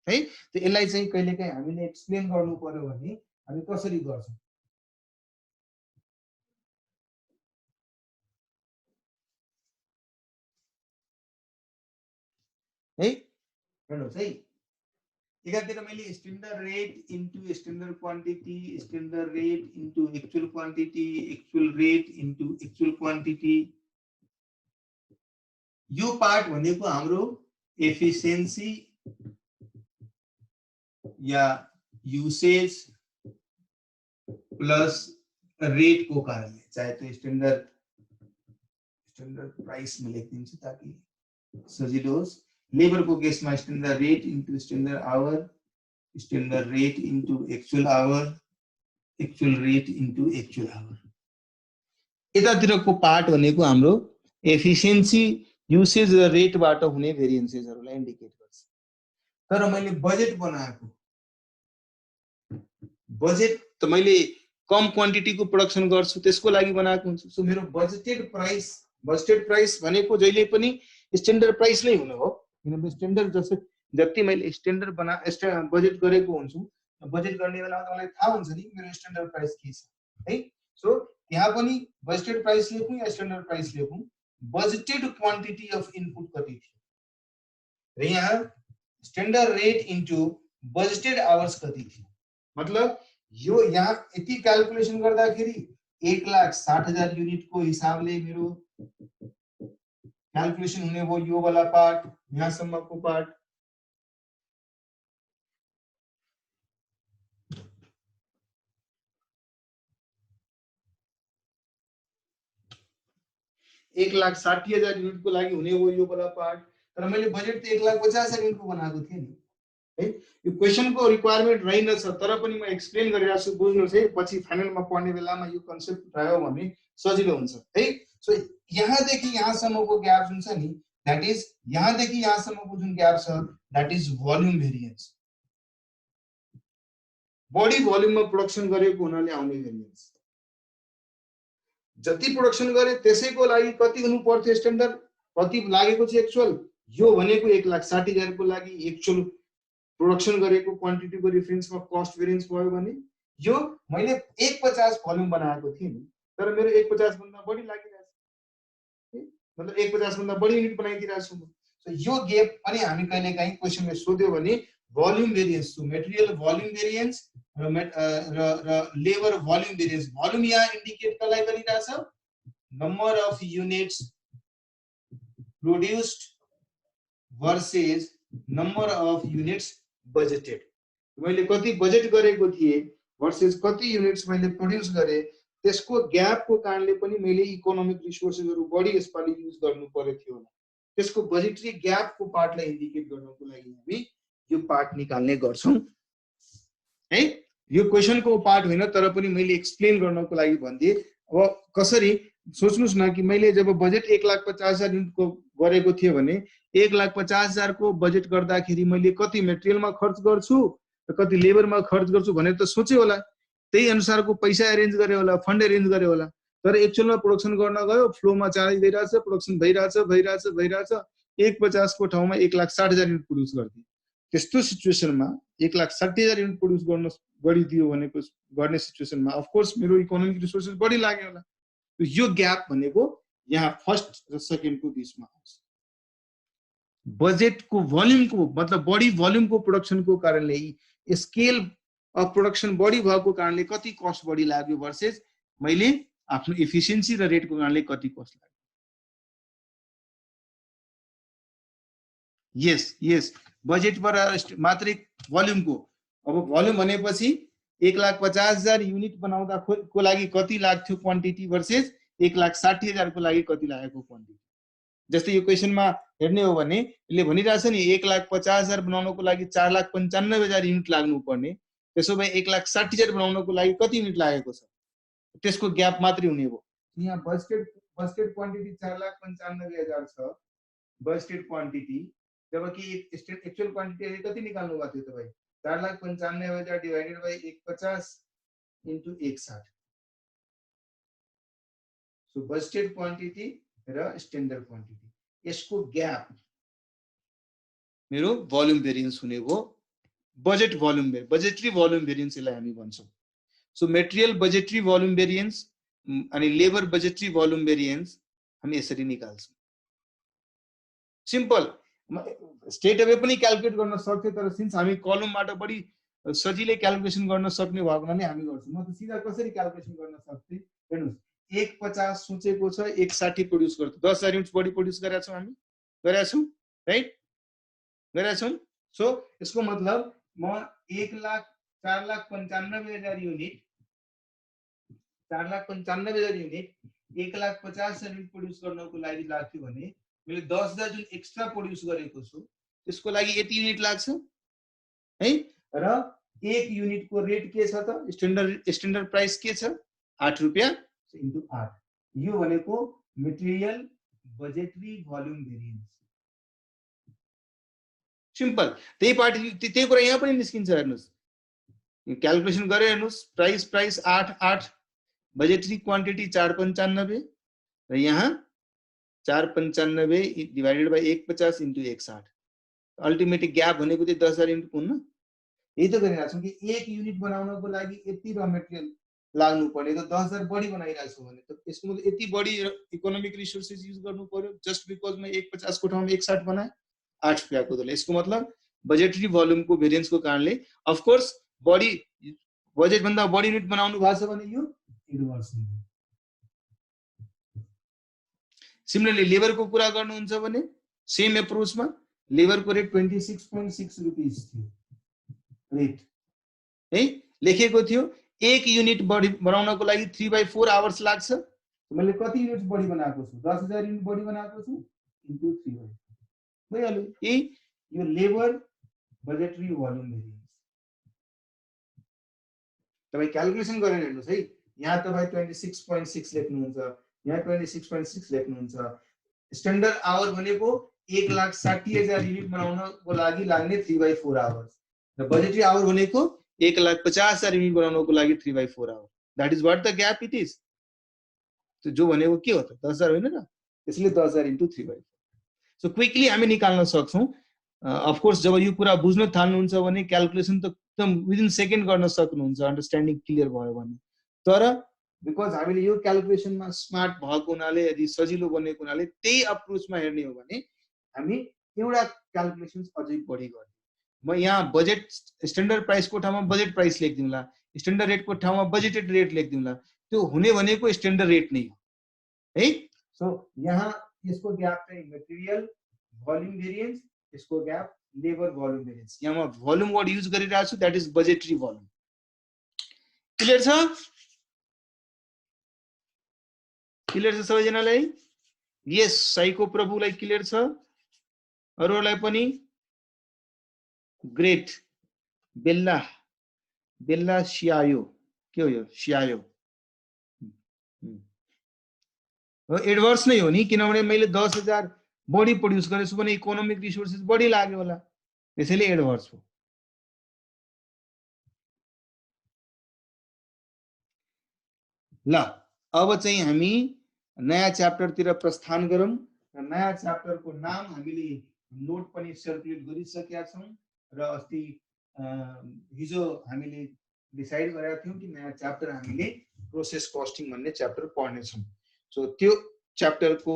है। त यसलाई चाहिँ कहिलेकाहीँ हामीले एक्सप्लेन गर्नु पर्यो भने हामी कसरी गर्छौं है? हेर्नुहोस् है, एकातिर मैले standard rate into standard quantity, standard rate into actual quantity, actual rate into actual quantity, यो पार्ट भनेको हाम्रो एफिसिएन्सी या युसेज प्लस रेट को कारणले, चाहे तो स्ट्यान्डर्ड प्राइस में लेखिदिन्छु ताकि सजिलो होस्। लेबर को केसमा standard rate into standard hour, standard rate into actual hour, actual rate into actual hour. यतातिरको पार्ट भनेको हाम्रो एफिसिएन्सी, युसेज र रेटबाट हुने भेरिएन्सेसहरुलाई इन्डिकेट गर्छ। तर मैले बजेट बनाएको, बजेट त मैले कम क्वान्टिटीको प्रोडक्सन गर्छु त्यसको लागि बनाएको हुन्छ। सो मेरो बजेटेड प्राइस भनेको जहिले पनि स्ट्यान्डर्ड प्राइस नै हुनु हो, किनभने स्ट्यान्डर्ड जति मैले स्ट्यान्डर्ड बजेट गरेको हुन्छु, बजेट गर्ने बेलामा मलाई थाहा हुन्छ नि मेरो स्ट्यान्डर्ड प्राइस के छ है। सो त्यहाँ पनि बजेटेड प्राइस लेखौँ या स्ट्यान्डर्ड प्राइस लेखौँ, बजेटेड क्वान्टिटी अफ इनपुट कति थियो र यहाँ standard rate into budgeted hours कति थियो। मतलब यो यहाँ यति क्याल्कुलेसन गर्दाखेरि 1,60,000 युनिट को हिसाबले मेरो क्याल्कुलेसन हुने भयो यो वाला पार्ट, यहाँसम्मको पार्ट। 1,60,000 युनिटको लागि हुने हो यो वाला पार्ट। तर मैले बजेट त 1,50,000 युनिटको बनाएको थिएँ नि है। यो क्वेशनको रिक्वायरमेन्ट रहेनछ, तर पनि म एक्सप्लेन गरिरहेको छु, बुझ्नुहोस् है। पछि फाइनलमा पढ्ने बेलामा यो कन्सेप्ट रह्यो भने सजिलो हुन्छ है। सो यहाँदेखि यहाँसम्मको ग्याप जुन छ नि, द्याट इज यहाँदेखि यहाँसम्मको जुन ग्याप छ द्याट इज भोल्युम भेरिएन्स। बढी भोल्युममा प्रोडक्सन गरेको हुनाले आउने भेरिएन्स। जति प्रोडक्सन गरे त्यसैको लागि कति हुनु पर्थ्यो स्ट्यान्डर्ड, कति लागेको छ एक्चुअल, यो भनेको 1,60,000 को लागि एक्चुअल प्रोडक्सन गरेको क्वान्टिटीको रेफरेन्समा कस्ट भेरिएन्स भयो भने यो मैले 150 भोल्युम बनाएको थिएँ नि, तर मेरो 150 भन्दा बढी लागिरहेछ, मतलब 150 भन्दा बढी युनिट बनाइदिरहेको छु म। सो यो ग्याप पनि हामी कहिलेकाहीँ क्वेशनले सोध्यो भने volume variance to material volume variance र लेबर भोल्युम भेरिएन्स। भोल्युम यहाँ इन्डिकेट कसलाई गरिरहेछ, number of units produced versus number of units budgeted. मैले कति बजेट गरेको थिएँ वर्सेस कति युनिट्स मैले प्रोड्युस गरे, त्यसको ग्यापको कारणले पनि मैले इकोनोमिक रिसोर्सेसहरु बढी यसपालि युज गर्नु पर्यो थियो होला। त्यसको बजेटरी ग्यापको पार्टलाई इन्डिकेट गर्नको लागि हामी यो पार्ट निकाल्ने गर्छौं है। यो क्वेशनको पार्ट होइन, तर पनि मैले एक्सप्लेन गर्नको लागि भन्दिए। अब कसरी सोच्नुस् न कि मैले जब बजेट 1,50,000 युनिटको गरेको थिए भने 1,50,000 को बजेट गर्दाखेरि मैले कति मेटेरियलमा खर्च गर्छु र कति लेबरमा खर्च गर्छु भनेर त सोचे होला, त्यही अनुसारको पैसा एरेन्ज गरे होला, फन्ड एरेन्ज गरे होला। तर एक्चुअलमा प्रोडक्सन गर्न गयो, फ्लोमा चार्ज भइरहेछ, प्रोडक्सन भइरहेछ 150 को ठाउँमा 1,60,000 युनिट प्रोड्युस गर्दिए। त्यस्तो सिचुएसनमा 1,60,000 युनिट प्रोड्युस गर्न गरिदियो भनेको गर्ने सिचुएसनमा अफ कोर्स मेरो इकोनोमिक रिसोर्सेस बढी लाग्यो होला। यो ग्याप भनेको यहाँ फर्स्ट र सेकेन्डको बीचमा आउँछ। बजेटको भोल्युमको मतलब बढी भोल्युमको प्रोडक्सनको कारणले स्केल अफ प्रोडक्सन बढी भएको कारणले कति कस्ट बढी लाग्यो वर्सेस मैले आफ्नो एफिसिएन्सी र रेटको कारणले कति कस्ट लाग्यो। यस बजेटबाट मात्रै भोल्युमको। अब भोल्युम भनेपछि 1,50,000 युनिट बनाउँदा को लागि कति लाग्थ्यो क्वान्टिटी वर्सेस 1,60,000 को लागि कति लागेको क्वान्टिटी। जस्तै यो क्वेशनमा हेर्ने हो भने यसले भनिरहेछ नि 1,50,000 बनाउनको लागि 4,95,000 युनिट लाग्नु पर्ने, त्यसो भए 1,60,000 बनाउनको लागि कति युनिट लागेको छ, त्यसको ग्याप मात्रै हुने हो। यहाँ बजेटेड क्वान्टिटी 4,95,000 छ बजेटेड क्वान्टिटी, जबकि एक्चुअल क्वान्टिटी कति निकाल्नु भएको थियो तपाई 4,95,000 divided by 150 into 160। So budgeted quantity र स्ट्यान्डर्ड क्वान्टिटी यसको ग्याप मेरो भोल्युम भेरिएन्स हुने हो। Budget volume budgetary volume variance यसलाई हामी भन्छौं। So material budgetary volume variance अनि लेबर बजेटरी भोल्युम भेरिएन्स हामी यसरी निकाल्छौं। सिम्पल स्टेट अवे पनि क्याल्कुलेट गर्न सक्थ्यो, तर सिन्स हामी कलमबाट बढी सजिलै क्याल्कुलेसन गर्न सक्ने भएको हुनाले हामी गर्छौं। म त सिधा कसरी क्याल्कुलेसन गर्न सक्थे, हेर्नुस् 150 सोचेको छ 160 प्रोड्युस गर्छ, 10,000 युनिट्स बढी प्रोड्युस गरेका छौं हामी, गरेका छौं राइट, गरेका छौं। सो यसको मतलब म 4,95,000 युनिट 4,95,000 युनिट 1,50,000 युनिट प्रोड्युस गर्नको लागि लाग्थ्यो भने मैले 10,000 जुन एक्स्ट्रा प्रोड्युस गरेको छु त्यसको लागि यति युनिट लाग्छ है। र एक युनिटको रेट के छ त, स्ट्यान्डर्ड प्राइस के छ 8 रुपैयाँ इन्टु 8। यो भनेको material budgetary volume variance. Simple त्यही पार्ट त्यही कुरा यहाँ पनि निस्किन्छ। हेर्नुस् क्याल्कुलेसन गरे, हेर्नुस् प्राइस 8 बजेटरी क्वान्टिटी 495 र यहाँ 495 divided by 150 into 160। Ultimate gap भनेको चाहिँ 10,000 युनिट हुन्न। यही त गरिरहेको छौँ कि एक युनिट बनाउनको लागि यति र मेटेरियल लाग्नु पर्ने, त 10,000 बढी बनाइरहेको छु भने त यसको मतलब यति बढी इकोनोमिक रिसोर्सेस युज गर्नु पर्यो जस्ट बिकज मैं 150 को ठाउँमा 160 बनाए 8 रुपैयाँको दरले। यसको मतलब बजेटरी भोल्युमको भेरिएन्सको कारणले अफ कोर्स बढी बजेट भन्दा बढी युनिट बनाउनु भएको छ भने यो रिभर्स हुन्छ। सिमिलरली लेबरको कुरा गर्नुहुन्छ भने सेम एप्रोचमा लेबरको रेट 26.6 रुपैयाँ थियो रेट है, लेखेको थियो। एक युनिट बनाउनको लागि 3/4 आवर्स लाग्छ मैले कति युनिट बढी बनाएको छु 10,000 युनिट बढी बनाएको छु इन्टु 3 भइहाल्यो यही यो लेबर बजेटरी भोल्युम भेरिएन्स तपाई क्याल्कुलेसन गरेर हेर्नुस् है यहाँ तपाई 26.6 लेख्नुहुन्छ यहाँ 26.6 लेख्नुहुन्छ स्ट्यान्डर्ड आवर भनेको 1,60,000 युनिट बनाउनको लागि लाग्ने 3/4 आवर्स र बजेटरी आवर भनेको 1,50,000 युनिट बनाउनको लागि 3/4 hour that is what the gap it is तो जो भनेको के हो त 10,000 होइन र त्यसले 10,000 इन्टु 3/4 सो क्विकली हामी निकाल्न सक्छौं अफ कोर्स जब यो कुरा बुझ्न थाल्नुहुन्छ भने क्याल्कुलेसन त एकदम विदिन सेकेन्ड गर्न सक्नुहुन्छ अन्डरस्ट्यान्डिङ क्लियर भयो भने तर बिकज हामीले यो क्याल्कुलेसनमा स्मार्ट भएको हुनाले यदि सजिलो बनेको हुनाले त्यही अप्रोचमा हेर्ने हो भने हामी एउटा क्याल्कुलेसन अझै बढी गर्ने म यहाँ बजेट स्ट्यान्डर्ड प्राइसको ठाउँमा बजेट प्राइस लेख्दिउँला स्ट्यान्डर्ड रेटको ठाउँमा बजेटेड रेट लेख्दिउँला त्यो हुने भनेको स्ट्यान्डर्ड रेट नै हो है सो यहाँ यसको ग्याप चाहिँ मटेरियल भोल्युम भेरिएन्स यसको ग्याप लेबर भोल्युम भेरिएन्स यहाँ म भोल्युम वर्ड युज गरिरहेको छु that is budgetary volume clear छ सबैजनालाई यस साइको प्रभुलाई क्लियर छ अरूलाई पनि ग्रेट बेल्ला बेल्ला सियायो के हो यो सियायो एडभर्स नै हो नि किनभने मैले 10,000 बढी प्रोड्युस गरेछु भने इकोनोमिक रिसोर्सेस बढी लाग्यो होला त्यसैले एडभर्स हो ल अब चाहिँ हामी नयाँ च्याप्टरतिर प्रस्थान गरौँ र नयाँ च्याप्टरको नाम हामीले नोट पनि सर्कुलेट गरिसकेका छौं र अस्ति हिजो हामीले डिसाइड गरेका थियौं कि नयाँ च्याप्टर हामीले प्रोसेस कस्टिङ भन्ने च्याप्टर पढ्ने छौं सो त्यो च्याप्टरको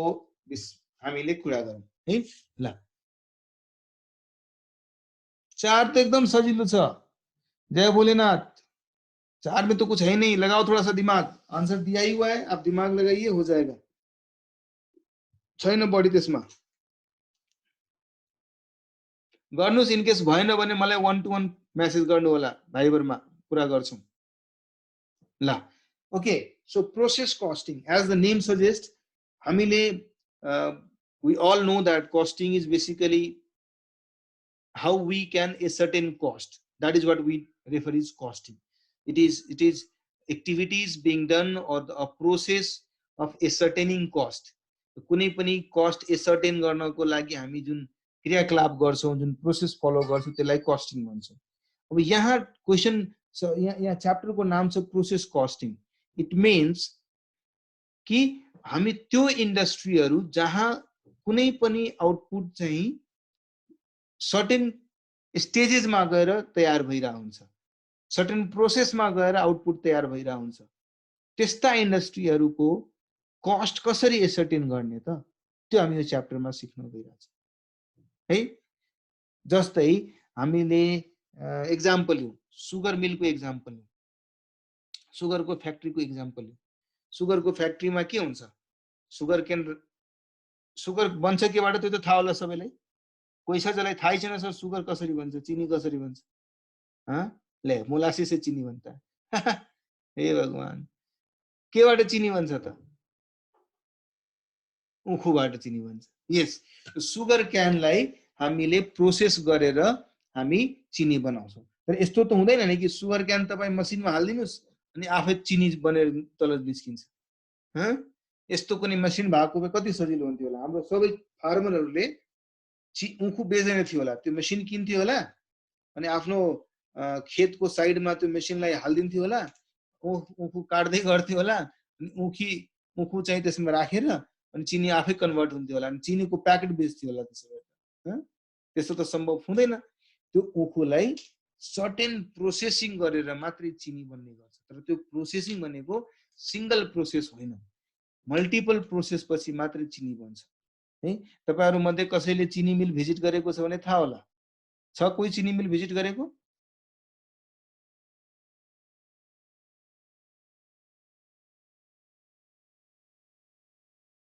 हामीले कुरा गरौँ है ल चार तो एकदम सजिलो छ जय भोलेनाथ चार में तो कुछ है नहीं लगाओ थोड़ा सा दिमाग आंसर दिया ही हुआ है आप दिमाग लगाइए हो जाएगा छैन बढी त्यसमा गर्नुस् इन केस भएन भने मलाई 1 to 1 मेसेज गर्नु होला भाइबरमा कुरा गर्छौं ल okay so process costing as the name suggest हामीले we all know that costing is basically how we can ascertain cost that is what we refer is costing it is activities being done or a process of ascertaining cost कुनै पनि cost ascertain गर्नको लागि हामी जुन क्रियाकलाप गर्छौं जुन process follow गर्छौं त्यसलाई कस्टिङ भन्छौं अब यहाँ क्वेशन यहाँ च्याप्टरको नाम छ प्रोसेस कस्टिङ इट मीन्स कि हामी त्यो इन्डस्ट्रीहरु जहाँ कुनै पनि आउटपुट चाहिँ सर्टेन स्टेजेसमा गएर तयार भइरा हुन्छ सर्टेन प्रोसेसमा गएर आउटपुट तयार भइरा हुन्छ त्यस्ता इन्डस्ट्रीहरुको कस्ट कसरी एसर्टेन गर्ने त त्यो हामी यो च्याप्टरमा सिक्न गइरहेका छौं है जस्तै हामीले एक्जाम्पल लिऊ सुगर मिलको एक्जाम्पल लिऊ सुगरको फ्याक्ट्रीको एक्जाम्पल लिऊ सुगरको फ्याक्ट्रीमा के हुन्छ सुगर केन सुगर बन्छ केबाट त्यो त थाहा होला सबैलाई कोही छ जसलाई थाहै छैन सर सुगर कसरी बन्छ चिनी कसरी बन्छ ह ले मोलासिस से चिनी बनता है हे भगवान केबाट चिनी बन्छ त उखुबाट चिनी बन्छ यस सुगर क्यानलाई हामीले प्रोसेस गरेर हामी चिनी बनाउँछौं तर यस्तो त हुँदैन नि कि सुगर क्यान तपाई मसिनमा हाल्दिनुस् अनि आफै चिनी बनेर तल निस्किन्छ ह यस्तो कुनै मसिन भएको भए कति सजिलो हुन्थ्यो होला हाम्रो सबै फार्मरहरुले उखु बेच्दैन थियो होला त्यो मसिन किन्थ्यो होला अनि आफ्नो खेतको साइडमा त्यो मसिनलाई हाल्दिन्थ्यो होला उखु काट्दै गर्थ्यो होला अनि उखु चाहिँ त्यसमा राखेर अनि चिनी आफै कन्भर्ट हुन्थ्यो होला अनि चिनीको प्याकेट बेच्थ्यो होला त्यसो भए त्यस्तो त सम्भव हुँदैन त्यो उखुलाई सर्टेन प्रोसेसिङ गरेर मात्रै चिनी बन्ने गर्छ तर त्यो प्रोसेसिङ भनेको सिंगल प्रोसेस होइन मल्टिपल प्रोसेस पछि मात्रै चिनी बन्छ है तपाईहरु मध्ये कसैले चिनी मिल भिजिट गरेको छ भने थाहा होला छ कोही चिनी मिल भिजिट गरेको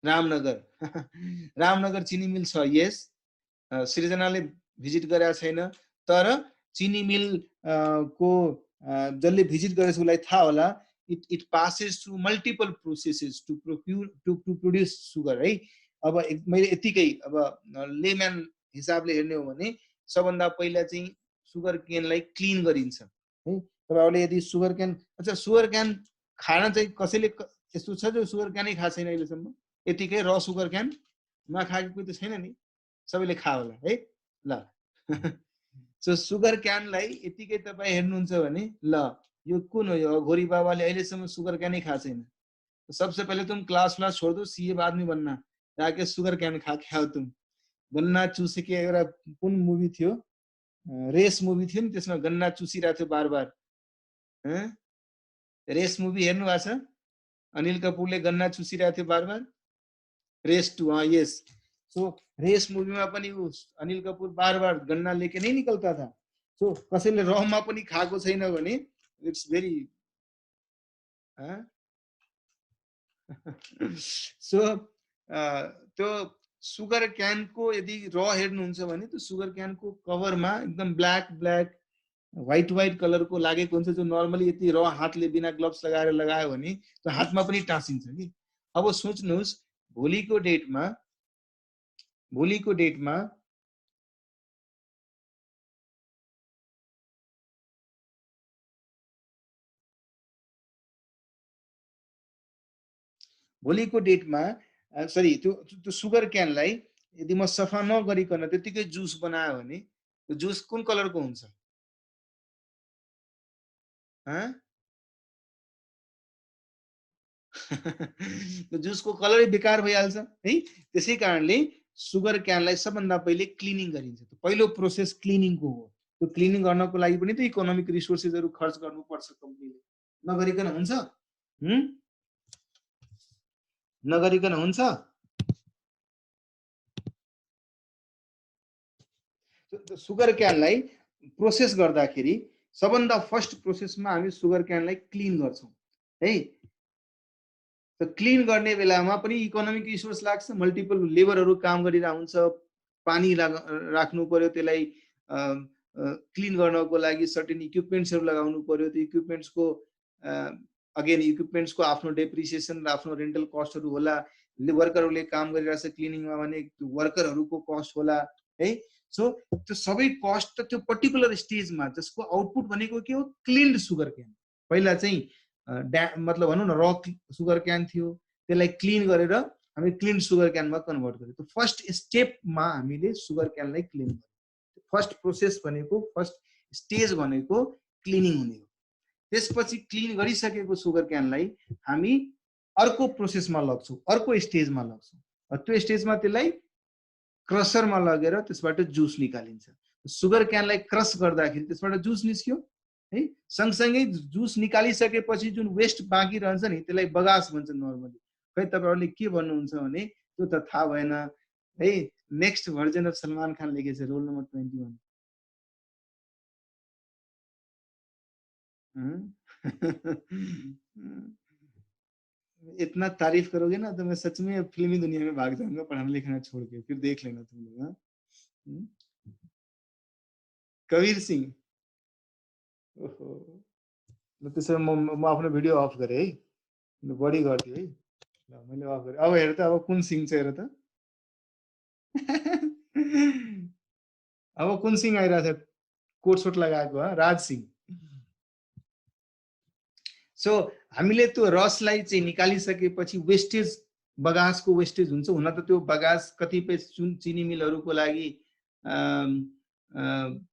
रामनगर चिनी मिल छ यस सृजनाले भिजिट गरेका छैन तर चिनी मिल को जसले भिजिट गरेछ उसलाई थाहा होला it passes through multiple processes to produce sugar है। अब मैले यतिकै अब लेमन हिसाबले हेर्ने हो भने सबभन्दा पहिला चाहिँ सुगर केनलाई क्लिन गरिन्छ है। तपाईहरुले यदि सुगर क्यान, अच्छा सुगर क्यान खान चाहिँ कसैले यस्तो छ जो सुगर क्यानै खाएको छैन अहिलेसम्म? यतिकै र सुगर क्यान नखाएको कोही त छैन नि, सबैले खा होला है ल। सो सुगर क्यानलाई यतिकै तपाई हेर्नुहुन्छ भने ल यो कुन हो, यो घोरी बाबाले अहिलेसम्म सुगर क्यानै खाएको छैन। सबसे पहले तुम क्लास छोड़ दो, सीए बाद में बनना, जाके सुगर कैन खा के आओ तुम। गन्ना चुसे के एउटा कुन मुभी थियो, रेस मुभी थियो नि, त्यसमा गन्ना चुसिरहेको थियो बार बार। रेस मुभी हेर्नु भएको छ? अनिल कपूरले गन्ना चुसिरहेको थियो बार बार। रेस 2, हाँ यस। सो रेस मुभीमा पनि अनिल कपूर बार बार गन्ना लेके नै निकलता था। सो कसैले रहमा पनि खाएको छैन भने इट्स भेरी सो त्यो सुगर क्यान को यदि र हेर्नुहुन्छ भने त्यो सुगर क्यान को कभरमा एकदम ब्ल्याक ब्ल्याक व्हाइट कलर को लागेको हुन्छ, जो नर्मली यति र हातले बिना ग्लोभ्स लगाएर लगायो भने त्यो हातमा पनि टाँसिन्छ कि। अब सोच्नुहोस् भोलिको डेटमा सरी त्यो सुगर क्यानलाई यदि म सफा नगरिकन त्यतिकै जुस बनायो भने त्यो जुस कुन कलरको हुन्छ? त्यो जुसको कलरै बेकार भइहाल्छ है। त्यसै कारणले सुगर क्यानलाई सबभन्दा पहिले क्लिनिङ गरिन्छ। त्यो पहिलो प्रोसेस क्लिनिङको हो। त्यो क्लिनिङ गर्नको लागि पनि त इकोनोमिक रिसोर्सेसहरु खर्च गर्नुपर्छ कम्पनीले। नगरिकन हुन्छ? नगरिकन हुन्छ? सुगर क्यानलाई प्रोसेस गर्दाखेरि सबभन्दा फर्स्ट प्रोसेसमा हामी सुगर क्यानलाई क्लिन गर्छौं है। त क्लिन गर्ने बेलामा पनि इकोनोमिक रिसोर्स लाग्छ, मल्टिपल लेबरहरु काम गरिरहेको हुन्छ, पानी राख्नु पर्यो, त्यसलाई क्लिन गर्नको लागि सर्टेन इक्विपमेन्ट्सहरु लगाउनु पर्यो। त्यो इक्विपमेन्ट्सको अगेन इक्विपमेन्ट्सको आफ्नो डेप्रिसिएसन र आफ्नो रेन्टल कस्टहरु होला। वर्करहरुले काम गरिरहेछ क्लिनिङमा भने वर्करहरुको कस्ट होला है। सो त्यो सबै कस्ट त्यो पर्टिकुलर स्टेजमा जसको आउटपुट भनेको के हो? Cleaned sugar can. पहिला चाहिँ मतलब भनौं न र सुगर क्यान थियो, त्यसलाई क्लिन गरेर हामी क्लिन सुगर क्यानमा कन्भर्ट गर्यो। त्यो फर्स्ट स्टेपमा हामीले सुगर क्यानलाई क्लिन गर्यो। फर्स्ट प्रोसेस भनेको, फर्स्ट स्टेज भनेको क्लिनिङ हुने हो। त्यसपछि क्लिन गरिसकेको सुगर क्यानलाई हामी अर्को प्रोसेसमा लग्छौं, अर्को स्टेजमा लग्छौं। त्यो स्टेजमा त्यसलाई क्रसरमा लगेर त्यसबाट जुस निकालिन्छ। सुगर क्यानलाई क्रस गर्दाखेरि त्यसबाट जुस निस्क्यो है। सँगसँगै जुस निकालिसकेपछि जुन वेस्ट बाँकी रहन्छ नि त्यसलाई बगास भन्छ नर्मली। खै तपाईहरुले के भन्नुहुन्छ भने त्यो त थाहा भएन है। Next version of Salman Khan लेखेछ रोल नम्बर 21। इतना तारीफ करोगे ना तो मैं सच में फिल्मी दुनिया में भाग जाऊंगा पढ़ाना लिखना छोड़ के, फिर देख लेना तुम लोग। कबीर सिंह, ओहो ल त्यसो म आफ्नो भिडियो अफ गरे है, बढी गर्थ्यो है। ल मैले अफ गरे। अब हेर त अब कुन सिंह छ हेर त। अब कुन सिंह आइरहेछ कोट सोट लगाएको? राज सिंह। सो हामीले त्यो रसलाई चाहिँ निकालिसकेपछि वेस्टेज, बगासको वेस्टेज हुन्छ। हुन त त्यो बगास कतिपय चिनी मिलहरुको लागि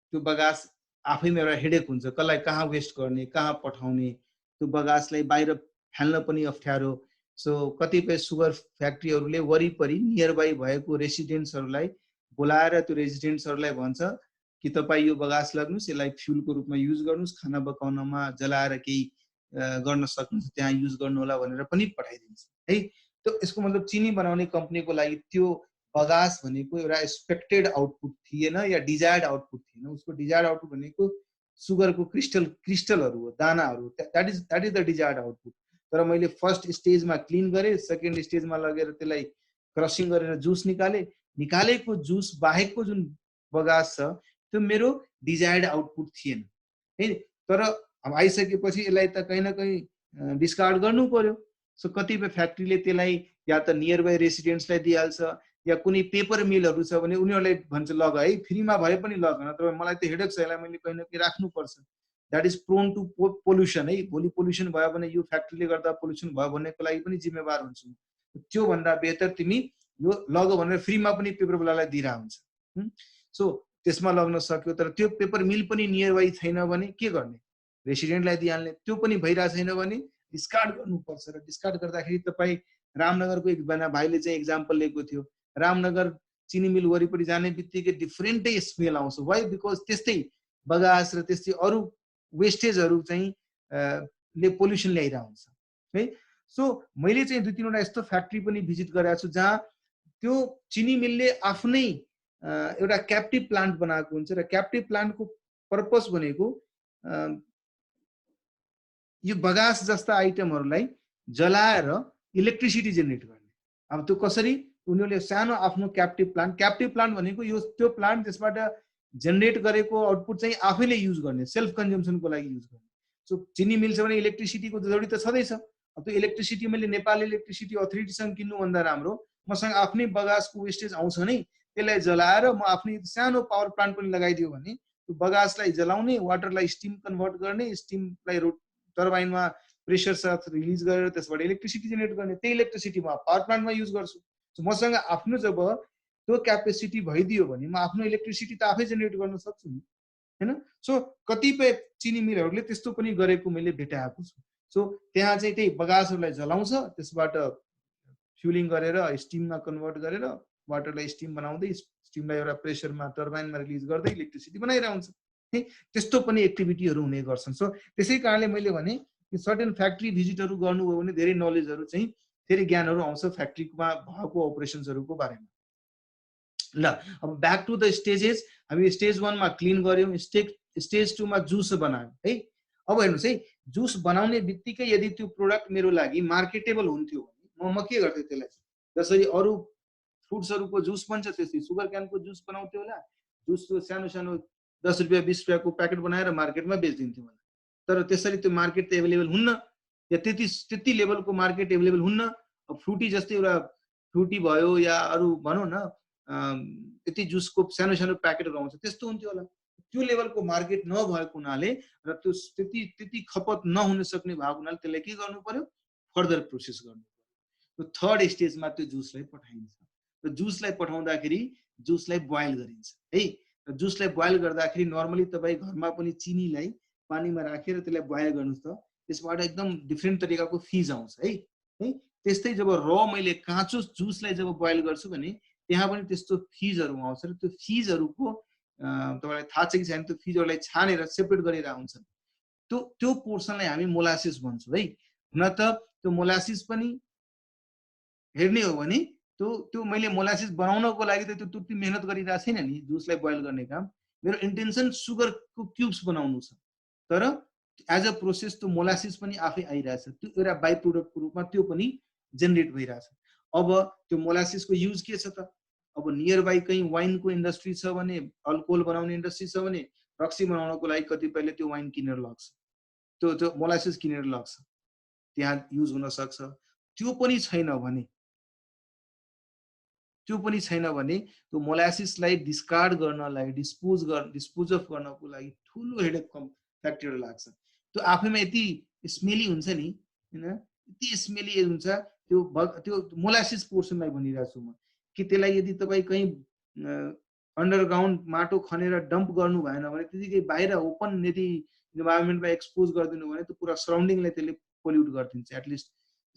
त्यो बगास आफैमा एउटा हेडेक हुन्छ। कसलाई कहाँ वेस्ट गर्ने, कहाँ पठाउने, त्यो बगासलाई बाहिर फाल्न पनि अप्ठ्यारो। सो कतिपय सुगर फ्याक्ट्रीहरुले वरिपरि नियर बाई भएको रेसिडेन्ट्सहरुलाई बोलाएर त्यो रेसिडेन्ट्सहरुलाई भन्छ कि तपाई यो बगास लाग्नुस्, यसलाई फ्युलको रूपमा युज गर्नुस्, खाना पकाउनमा जलाएर केही गर्न सक्नुहुन्छ, त्यहाँ युज गर्नु होला भनेर पनि पठाइदिन्छ है। त्यो यसको मतलब चिनी बनाउने कम्पनीको लागि त्यो बगास भनेको एउटा एक्सपेक्टेड आउटपुट थिएन या डिजायर्ड आउटपुट थिएन। उसको डिजायर्ड आउटपुट भनेको सुगरको क्रिस्टलहरु हो, दानाहरु। That is the desired output. तर मैले फर्स्ट स्टेजमा क्लिन गरे, सेकेन्ड स्टेजमा लगेर त्यसलाई क्रसिङ गरेर जुस निकाले। निकालेको जुस बाहेकको जुन बगास छ त्यो मेरो डिजायर्ड आउटपुट थिएन है। तर अब आइसकेपछि यसलाई त कहीं न कहीं डिस्कार्ड गर्नु पर्यो। सो कतिपय फ्याक्ट्रीले त्यसलाई या त नियर बाई रेसिडेन्ट्सलाई दिइहाल्छ या कुनै पेपर मिलहरू छ भने उनीहरूलाई भन्छ लग है फ्रीमा भए पनि लग नत्र मलाई त हेडेक छ यसलाई मैले कहीँ न कहीँ राख्नुपर्छ। That is prone to pollution है। भोलि पोल्युसन भयो भने यो फ्याक्ट्रीले गर्दा पोल्युसन भयो भन्नेको लागि पनि जिम्मेवार हुन्छु। त्योभन्दा बेहतर तिमी यो लग भनेर फ्रीमा पनि पेपरवालालाई दिइरहेको हुन्छ। सो त्यसमा लग्न सक्यो तर त्यो पेपर मिल पनि नियर बाई छैन भने के गर्ने? रेसिडेन्टलाई दिइहाल्ने। त्यो पनि भइरहेको छैन भने डिस्कार्ड गर्नुपर्छ। र डिस्कार्ड गर्दाखेरि तपाईँ रामनगरको एकजना भाइले चाहिँ एक्जाम्पल लिएको थियो। रामनगर चिनी मिल वरिपरि जाने बित्तिकै डिफ्रेन्टै स्मेल आउँछ। वाइ? बिकज त्यस्तै बगास र त्यस्तै अरू वेस्टेजहरू चाहिँ ले पोल्युसन ल्याइरहेको हुन्छ है। सो मैले चाहिँ 2-3 वटा यस्तो फ्याक्ट्री पनि भिजिट गरेको छु जहाँ त्यो चिनी मिलले आफ्नै एउटा क्याप्टिभ प्लान्ट बनाएको हुन्छ र क्याप्टिभ प्लान्टको पर्पस भनेको यो बगास जस्ता आइटमहरूलाई जलाएर इलेक्ट्रिसिटी जेनेरेट गर्ने। अब त्यो कसरी? उनीहरूले सानो आफ्नो क्याप्टिभ प्लान्ट भनेको यो त्यो प्लान्ट त्यसबाट जेनेरेट गरेको आउटपुट चाहिँ आफैले युज गर्ने, सेल्फ कन्जम्सनको लागि युज गर्ने। सो चिनी मिल छ भने इलेक्ट्रिसिटीको जरुरी त छँदैछ। अब त्यो इलेक्ट्रिसिटी मैले नेपाल इलेक्ट्रिसिटी अथोरिटीसँग किन्नुभन्दा राम्रो मसँग आफ्नै बगासको वेस्टेज आउँछ नै त्यसलाई जलाएर म आफ्नै सानो पावर प्लान्ट पनि लगाइदियो भने त्यो बगासलाई जलाउने, वाटरलाई स्टिम कन्भर्ट गर्ने, स्टिमलाई टर्बाइनमा प्रेसर साथ रिलिज गरेर त्यसबाट इलेक्ट्रिसिटी जेनेरेट गर्ने। त्यही इलेक्ट्रिसिटी म पावर प्लान्टमा युज गर्छु। मसँग आफ्नो जब त्यो क्यापेसिटी भइदियो भने म आफ्नो इलेक्ट्रिसिटी त आफै जेनेरेट गर्न सक्छु नि हैन। सो कतिपय चिनी मिलहरूले त्यस्तो पनि गरेको मैले भेटाएको छु। सो त्यहाँ चाहिँ त्यही बगासहरूलाई जलाउँछ, त्यसबाट फ्युलिङ गरेर स्टिममा कन्भर्ट गरेर वाटरलाई स्टिम बनाउँदै स्टिमलाई एउटा प्रेसरमा टर्बाइनमा रिलिज गर्दै इलेक्ट्रिसिटी बनाइरहेको हुन्छ है। त्यस्तो पनि एक्टिभिटीहरू हुने गर्छन्। सो त्यसै कारणले मैले भने सर्टेन फ्याक्ट्री भिजिटहरू गर्नुभयो भने धेरै नलेजहरू चाहिँ धेरै ज्ञानहरू आउँछ फ्याक्ट्रीमा भएको अपरेसन्सहरूको बारेमा। ल अब ब्याक टु द स्टेजेस। हामी स्टेज 1 मा क्लिन गर्यौं, स्टेज 2 मा जुस बनायौं है। अब हेर्नुस् है, जुस बनाउने बित्तिकै यदि त्यो प्रोडक्ट मेरो लागि मार्केटेबल हुन्थ्यो भने म के गर्थे त्यसलाई? जसरी अरू फ्रुट्सहरूको जुस बन्छ त्यसै सुगर क्यानको जुस बनाउँथ्यो होला। जुसको सानो सानो 10 रुपैयाँ 20 रुपैयाँको प्याकेट बनाएर मार्केटमा बेच्दिन्थ्यो होला। तर त्यसरी त्यो मार्केट त एभाइलेबल हुन्न या त्यति लेभलको मार्केट एभाइलेबल हुन्न। अब फ्रुटी जस्तै एउटा फ्रुटी भयो या अरू भनौँ न त्यति जुसको सानो सानो प्याकेटहरू आउँछ त्यस्तो हुन्थ्यो होला। त्यो लेभलको मार्केट नभएको हुनाले र त्यो त्यति खपत नहुन सक्ने भएको हुनाले त्यसलाई के गर्नु पर्यो? फर्दर प्रोसेस गर्नु पर्यो। थर्ड स्टेजमा त्यो जुसलाई पठाइन्छ र जुसलाई पठाउँदाखेरि जुसलाई बोइल गरिन्छ है। र जुसलाई बोइल गर्दाखेरि नर्मली तपाईँ घरमा पनि चिनीलाई पानीमा राखेर त्यसलाई बोइल गर्नुहोस् त त्यसबाट एकदम डिफ्रेन्ट तरिकाको फिज आउँछ है। त्यस्तै जब मैले काँचो जुसलाई जब बोइल गर्छु भने त्यहाँ पनि त्यस्तो फिजहरू आउँछ र त्यो फिजहरूको तपाईलाई थाहा छ कि छैन, त्यो फिजहरूलाई छानेर सेपरेट गरेर आउँछन्। त्यो पोर्सनलाई हामी मोलासिस भन्छौँ है। हुन त त्यो मोलासिस पनि हेर्ने हो भने त्यो मैले मोलासिस बनाउनको लागि त त्यो त्यति मेहनत गरिरहेको छैन नि जुसलाई बोइल गर्ने काम। मेरो इन्टेन्सन सुगरको क्युब्स बनाउनु छ, तर एज अ प्रोसेस त्यो मोलासिस पनि आफै आइरहेछ। त्यो एउटा बाई प्रोडक्टको रूपमा त्यो पनि जेनेरेट भइरहेछ। अब त्यो मोलासिसको युज के छ त? अब नियर बाई कहीँ वाइनको इन्डस्ट्री छ भने, अल्कोहल बनाउने इन्डस्ट्री छ भने रक्सी बनाउनको लागि कतिपयले त्यो वाइन किनेर लग्छ, त्यो मोलासिस किनेर लग्छ, त्यहाँ युज हुन सक्छ। त्यो पनि छैन भने त्यो मोलासिसलाई डिस्कार्ड गर्नलाई डिस्पोज अफ गर्नको लागि ठुलो हेडेक फ्याक्ट्रीहरू लाग्छ। त्यो आफैमा यति स्मेली हुन्छ नि हैन, यति स्मेली हुन्छ त्यो मोलासिस पोर्सनलाई भनिरहेको छु म कि त्यसलाई यदि तपाईँ कहीँ अन्डरग्राउन्ड माटो खनेर डम्प गर्नु भएन भने त्यतिकै बाहिर ओपन यदि इन्भाइरोमेन्टमा एक्सपोज गरिदिनु भने त्यो पुरा सराउन्डिङलाई त्यसले पोल्युट गरिदिन्छ। एटलिस्ट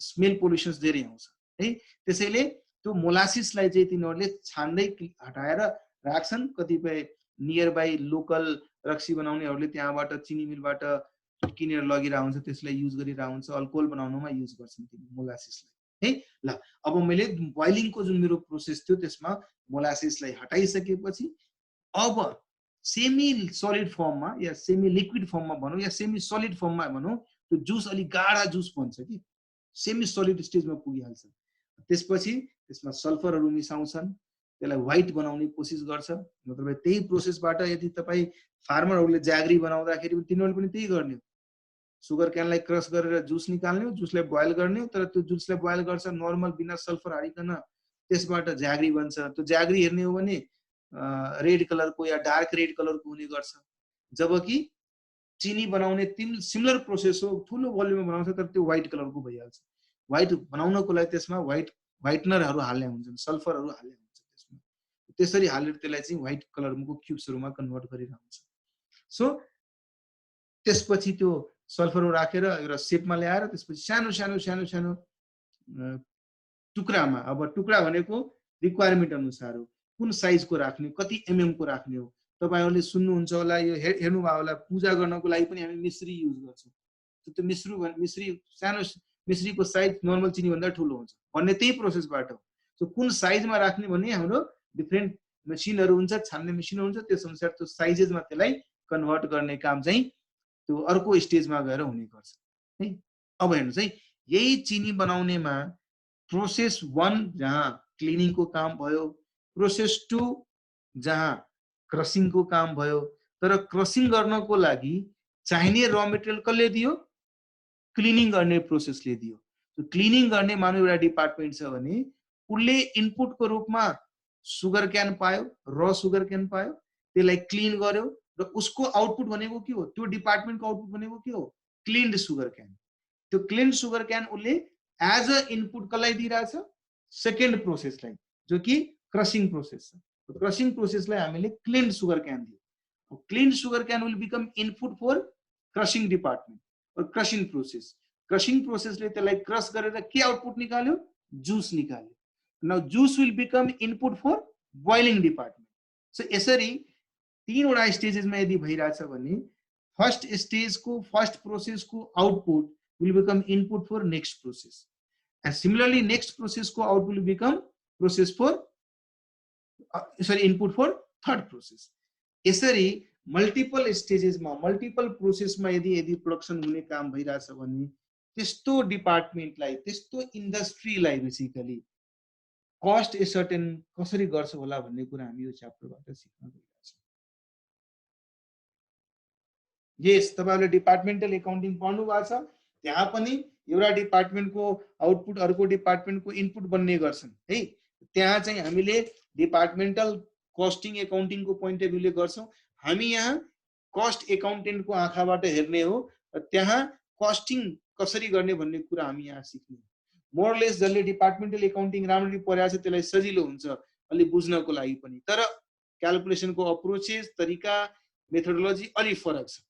स्मेल पोल्युसन्स धेरै आउँछ है। त्यसैले त्यो मोलासिसलाई चाहिँ तिनीहरूले छान्दै हटाएर राख्छन्। कतिपय नियर बाई लोकल रक्सी बनाउनेहरूले त्यहाँबाट चिनी मिलबाट किनेर लगिरहेको हुन्छ, त्यसलाई युज गरिरहेको हुन्छ, अल्कोहल बनाउनमा युज गर्छन् त्यो मोलासिसलाई है। ल अब मैले बोइलिङको जुन मेरो प्रोसेस थियो त्यसमा मोलासिसलाई हटाइसकेपछि अब सेमी सलिड फर्ममा या सेमी लिक्विड फर्ममा भनौँ या सेमी सलिड फर्ममा भनौँ, त्यो जुस अलिक गाढा जुस बन्छ कि सेमी सलिड स्टेजमा पुगिहाल्छ। त्यसपछि त्यसमा सल्फरहरू मिसाउँछन्, त्यसलाई व्हाइट बनाउने कोसिस गर्छ। मतलब त्यही प्रोसेसबाट यदि तपाईँ फार्मरहरूले ज्याग्री बनाउँदाखेरि तिनीहरूले पनि त्यही गर्ने हो। सुगर क्यानलाई क्रस गरेर जुस निकाल्ने हो, जुसलाई बोइल गर्ने हो, तर त्यो जुसलाई बोइल गर्छ नर्मल बिना सल्फर हालिकन, त्यसबाट ज्याग्री बन्छ। त्यो ज्याग्री हेर्ने हो भने रेड कलरको या डार्क रेड कलरको हुने गर्छ। जबकि चिनी बनाउने सिमिलर प्रोसेस हो, ठुलो भोल्युममा बनाउँछ तर त्यो व्हाइट कलरको भइहाल्छ। व्हाइट बनाउनको लागि त्यसमा व्हाइटनरहरू हाल्ने हुन्छन्, सल्फरहरू हाल्ने हुन्छ त्यसमा। त्यसरी हालेर त्यसलाई चाहिँ व्हाइट कलरको क्युब्सहरूमा कन्भर्ट गरिरहन्छ। सो त्यसपछि त्यो सल्फर राखेर एउटा सेपमा ल्याएर त्यसपछि सानो सानो सानो सानो टुक्रामा, अब टुक्रा भनेको रिक्वायरमेन्ट अनुसार हो, कुन साइजको राख्ने, कति एमएमको राख्ने हो। तपाईहरुले सुन्नुहुन्छ होला, यो हेर्नुभयो होला, पूजा गर्नको लागि पनि हामी मिश्री युज गर्छौँ। त्यो मिश्री सानो मिश्रीको साइज नर्मल चिनी भन्दा ठुलो हुन्छ भन्ने त्यही प्रोसेसबाट हो। सो कुन साइजमा राख्ने भन्ने हाम्रो डिफरेन्ट मेसिनहरू हुन्छ, छान्ने मेसिनहरू हुन्छ, त्यस अनुसार त्यो साइजेसमा त्यसलाई कन्भर्ट गर्ने काम चाहिँ त्यो अर्को स्टेजमा गएर हुने गर्छ है। अब हेर्नुस् है, यही चिनी बनाउनेमा प्रोसेस 1 जहाँ क्लिनिङको काम भयो, प्रोसेस 2 जहाँ क्रसिङको काम भयो। तर क्रसिङ गर्नको लागि चाहिने र मेटेरियल कसले दियो? क्लिनिङ गर्ने प्रोसेसले दियो। क्लिनिङ गर्ने मानव एउटा डिपार्टमेन्ट छ भने उसले इनपुटको रूपमा सुगर क्यान पायो, र सुगर क्यान पायो, त्यसलाई क्लिन गर्यो र उसको आउटपुट भनेको के हो? त्यो डिपार्टमेन्टको आउटपुट भनेको के हो? Cleaned sugar cane. त्यो क्लिन्ड सुगर क्यान उसले एज अ इनपुट कसलाई दिइरहेछ? सेकेन्ड प्रोसेसलाई, जो कि क्रसिङ प्रोसेस छ। क्रसिङ प्रोसेसलाई हामीले क्लिन्ड सुगर क्यान दियो। Cleaned sugar cane will become input for crushing department और क्रसिङ प्रोसेस। क्रसिङ प्रोसेसले त्यसलाई क्रस गरेर के आउटपुट निकाल्यो? जुस निकाल्यो। Now juice will become input for boiling department. So यसरी तीनवटा स्टेजेसमा यदि भइरहेछ भने फर्स्ट स्टेजको फर्स्ट प्रोसेसको output will become input for next process, and similarly next process को output will become process for input for third process। यसरी multiple स्टेजेसमा multiple प्रोसेसमा यदि प्रोडक्सन हुने काम भइरहेछ भने त्यस्तो डिपार्टमेन्टलाई, त्यस्तो इन्डस्ट्रीलाई बेसिकली कस्ट एसर्टेन कसरी गर्छ होला भन्ने कुरा हामी यो च्याप्टरबाट सिक्न गइरहेछौँ। यस, तपाईहरुले डिपार्टमेन्टल एकाउन्टिङ पढ्नु भएको छ, त्यहाँ पनि एउटा डिपार्टमेन्टको आउटपुट अर्को डिपार्टमेन्टको इनपुट बन्ने गर्छन् है। त्यहाँ चाहिँ हामीले डिपार्टमेन्टल कस्टिङ एकाउन्टिङको पोइन्ट अफ भ्यूले गर्छौँ। हामी यहाँ कस्ट एकाउन्टेन्टको आँखाबाट हेर्ने हो र त्यहाँ कस्टिङ कसरी गर्ने भन्ने कुरा हामी यहाँ सिक्ने। मोरलेस जसले डिपार्टमेन्टल एकाउन्टिङ राम्ररी पढाएको छ त्यसलाई सजिलो हुन्छ अलि बुझ्नको लागि पनि, तर क्याल्कुलेसनको अप्रोचेस, तरिका, मेथोडोलोजी अलि फरक छ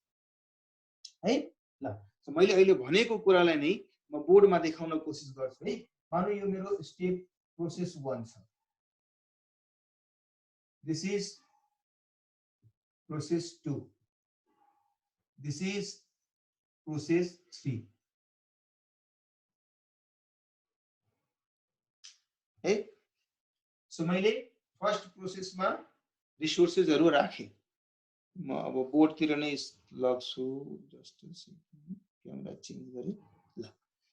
है। ल मैले अहिले भनेको कुरालाई नै म बोर्डमा देखाउन कोसिस गर्छु है। मानौ यो मेरो स्टेप प्रोसेस 1 छ, this is process 2, this is process 3 है। सो मैले फर्स्ट प्रोसेसमा रिसोर्सेसहरु राखे। म अब बोर्डतिर नै लग्छु, जस्ट क्यामेरा चेन्ज गरे। ल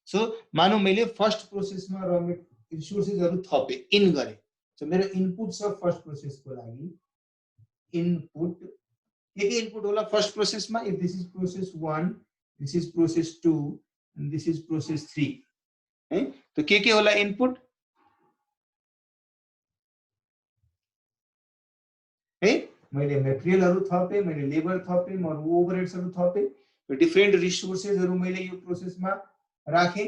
सो मानौ मैले फर्स्ट प्रोसेसमा र रिसोर्सेसहरु थपे, इन गरे। सो मेरो इनपुट छ फर्स्ट प्रोसेसको लागि इनपुट के इनपुट होला फर्स्ट प्रोसेसमा? If this is process 1, this is process 2 and this is process 3 है। तो के होला इनपुट है? मैले मेटेरियलहरु थपे, मैले लेबर थपे, म ओभरहेड्सहरु थपे, डिफरेन्ट रिसोर्सेसहरु मैले यो प्रोसेसमा राखे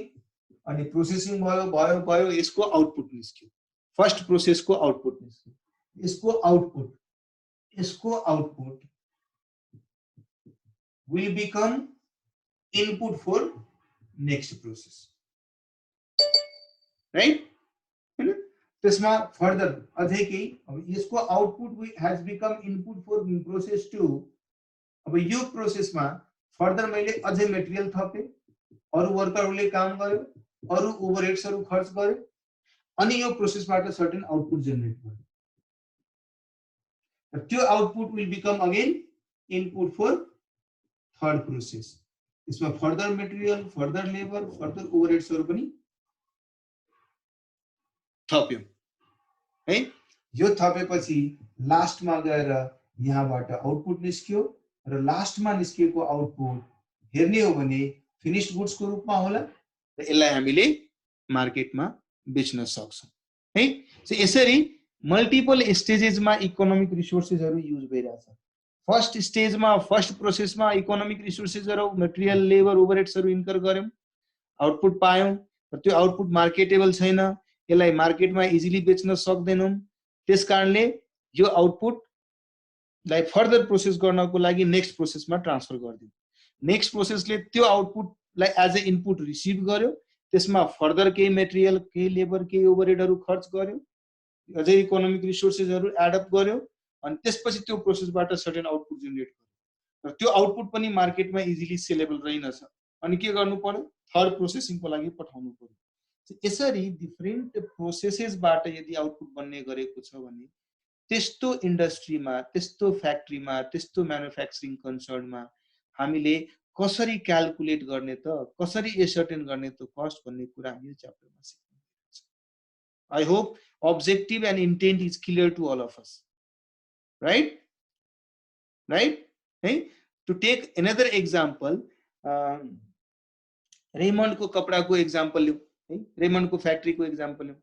अनि प्रोसेसिङ भयो, यसको आउटपुट निस्क्यो। फर्स्ट प्रोसेसको आउटपुट निस्क्यो। यसको output will become input for next process, right? हैन? त्यसमा फर्दर अझै केही, अब यसको output has become input for process 2। अब यो प्रोसेसमा फर्दर मैले अझै मेटेरियल थपे, अरु वर्करहरुले काम गर्यो, अरु ओभरहेड्सहरु खर्च गर्यो अनि यो प्रोसेसबाट सर्टेन आउटपुट जेनेरेट भयो। त्यो output will become again input for third process. यसमा further material, further labour, further ओभरहेड्सहरु पनि थप्यो है। यो थपेपछि लास्टमा गएर यहाँबाट आउटपुट निस्क्यो र लास्टमा निस्केको आउटपुट हेर्ने हो भने फिनिश्ड गुड्स को रूपमा होला र यसलाई हामीले मार्केटमा बेच्न सक्छौं है। सो यसरी मल्टिपल स्टेजेसमा इकोनोमिक रिसोर्सेसहरु युज भइरहेछ। फर्स्ट स्टेजमा फर्स्ट प्रोसेसमा इकोनोमिक रिसोर्सेसहरु मटेरियल लेबर ओभरहेड्सहरु इन्कर गर्यौं, आउटपुट पायौं र त्यो आउटपुट मार्केटेबल छैन, यसलाई मार्केटमा इजिली बेच्न सक्दैनौं, त्यसकारणले यो आउटपुटलाई फर्दर प्रोसेस गर्नको लागि नेक्स्ट प्रोसेसमा ट्रान्सफर गर्दियौं। नेक्स्ट प्रोसेसले त्यो आउटपुटलाई एज ए इनपुट रिसिभ गर्यो, त्यसमा फर्दर केही मटेरियल केही लेबर केही ओभरहेडहरु खर्च गर्यो, अझै इकोनोमिक रिसोर्सेसहरु एड अप गर्यो अनि त्यसपछि त्यो प्रोसेसबाट सर्टेन आउटपुट जेनेरेट गर्यो र त्यो आउटपुट पनि मार्केटमा इजिली सेलेबल रहिनछ। अनि के गर्नु पर्यो, थर्ड प्रोसेसिङको लागि पठाउनु पर्यो। यसरी डिफरेन्ट प्रोसेसेसबाट यदि आउटपुट बन्ने गरेको छ भने त्यस्तो इन्डस्ट्रीमा त्यस्तो फ्याक्ट्रीमा त्यस्तो म्यानुफ्याक्चरिङ कन्सर्नमा हामीले कसरी क्याल्कुलेट गर्ने त, कसरी एसर्टेन गर्ने त कस्ट भन्ने कुरा हामी च्याप्टरमा सिक्छौं। I hope objective and intent is clear to all of us, right? Hey? To take another example, Raymond को कपड़ा को एक्जाम्पल लिऊ है, रेमन्ड को फ्याक्ट्री को एक्जाम्पल लिऊ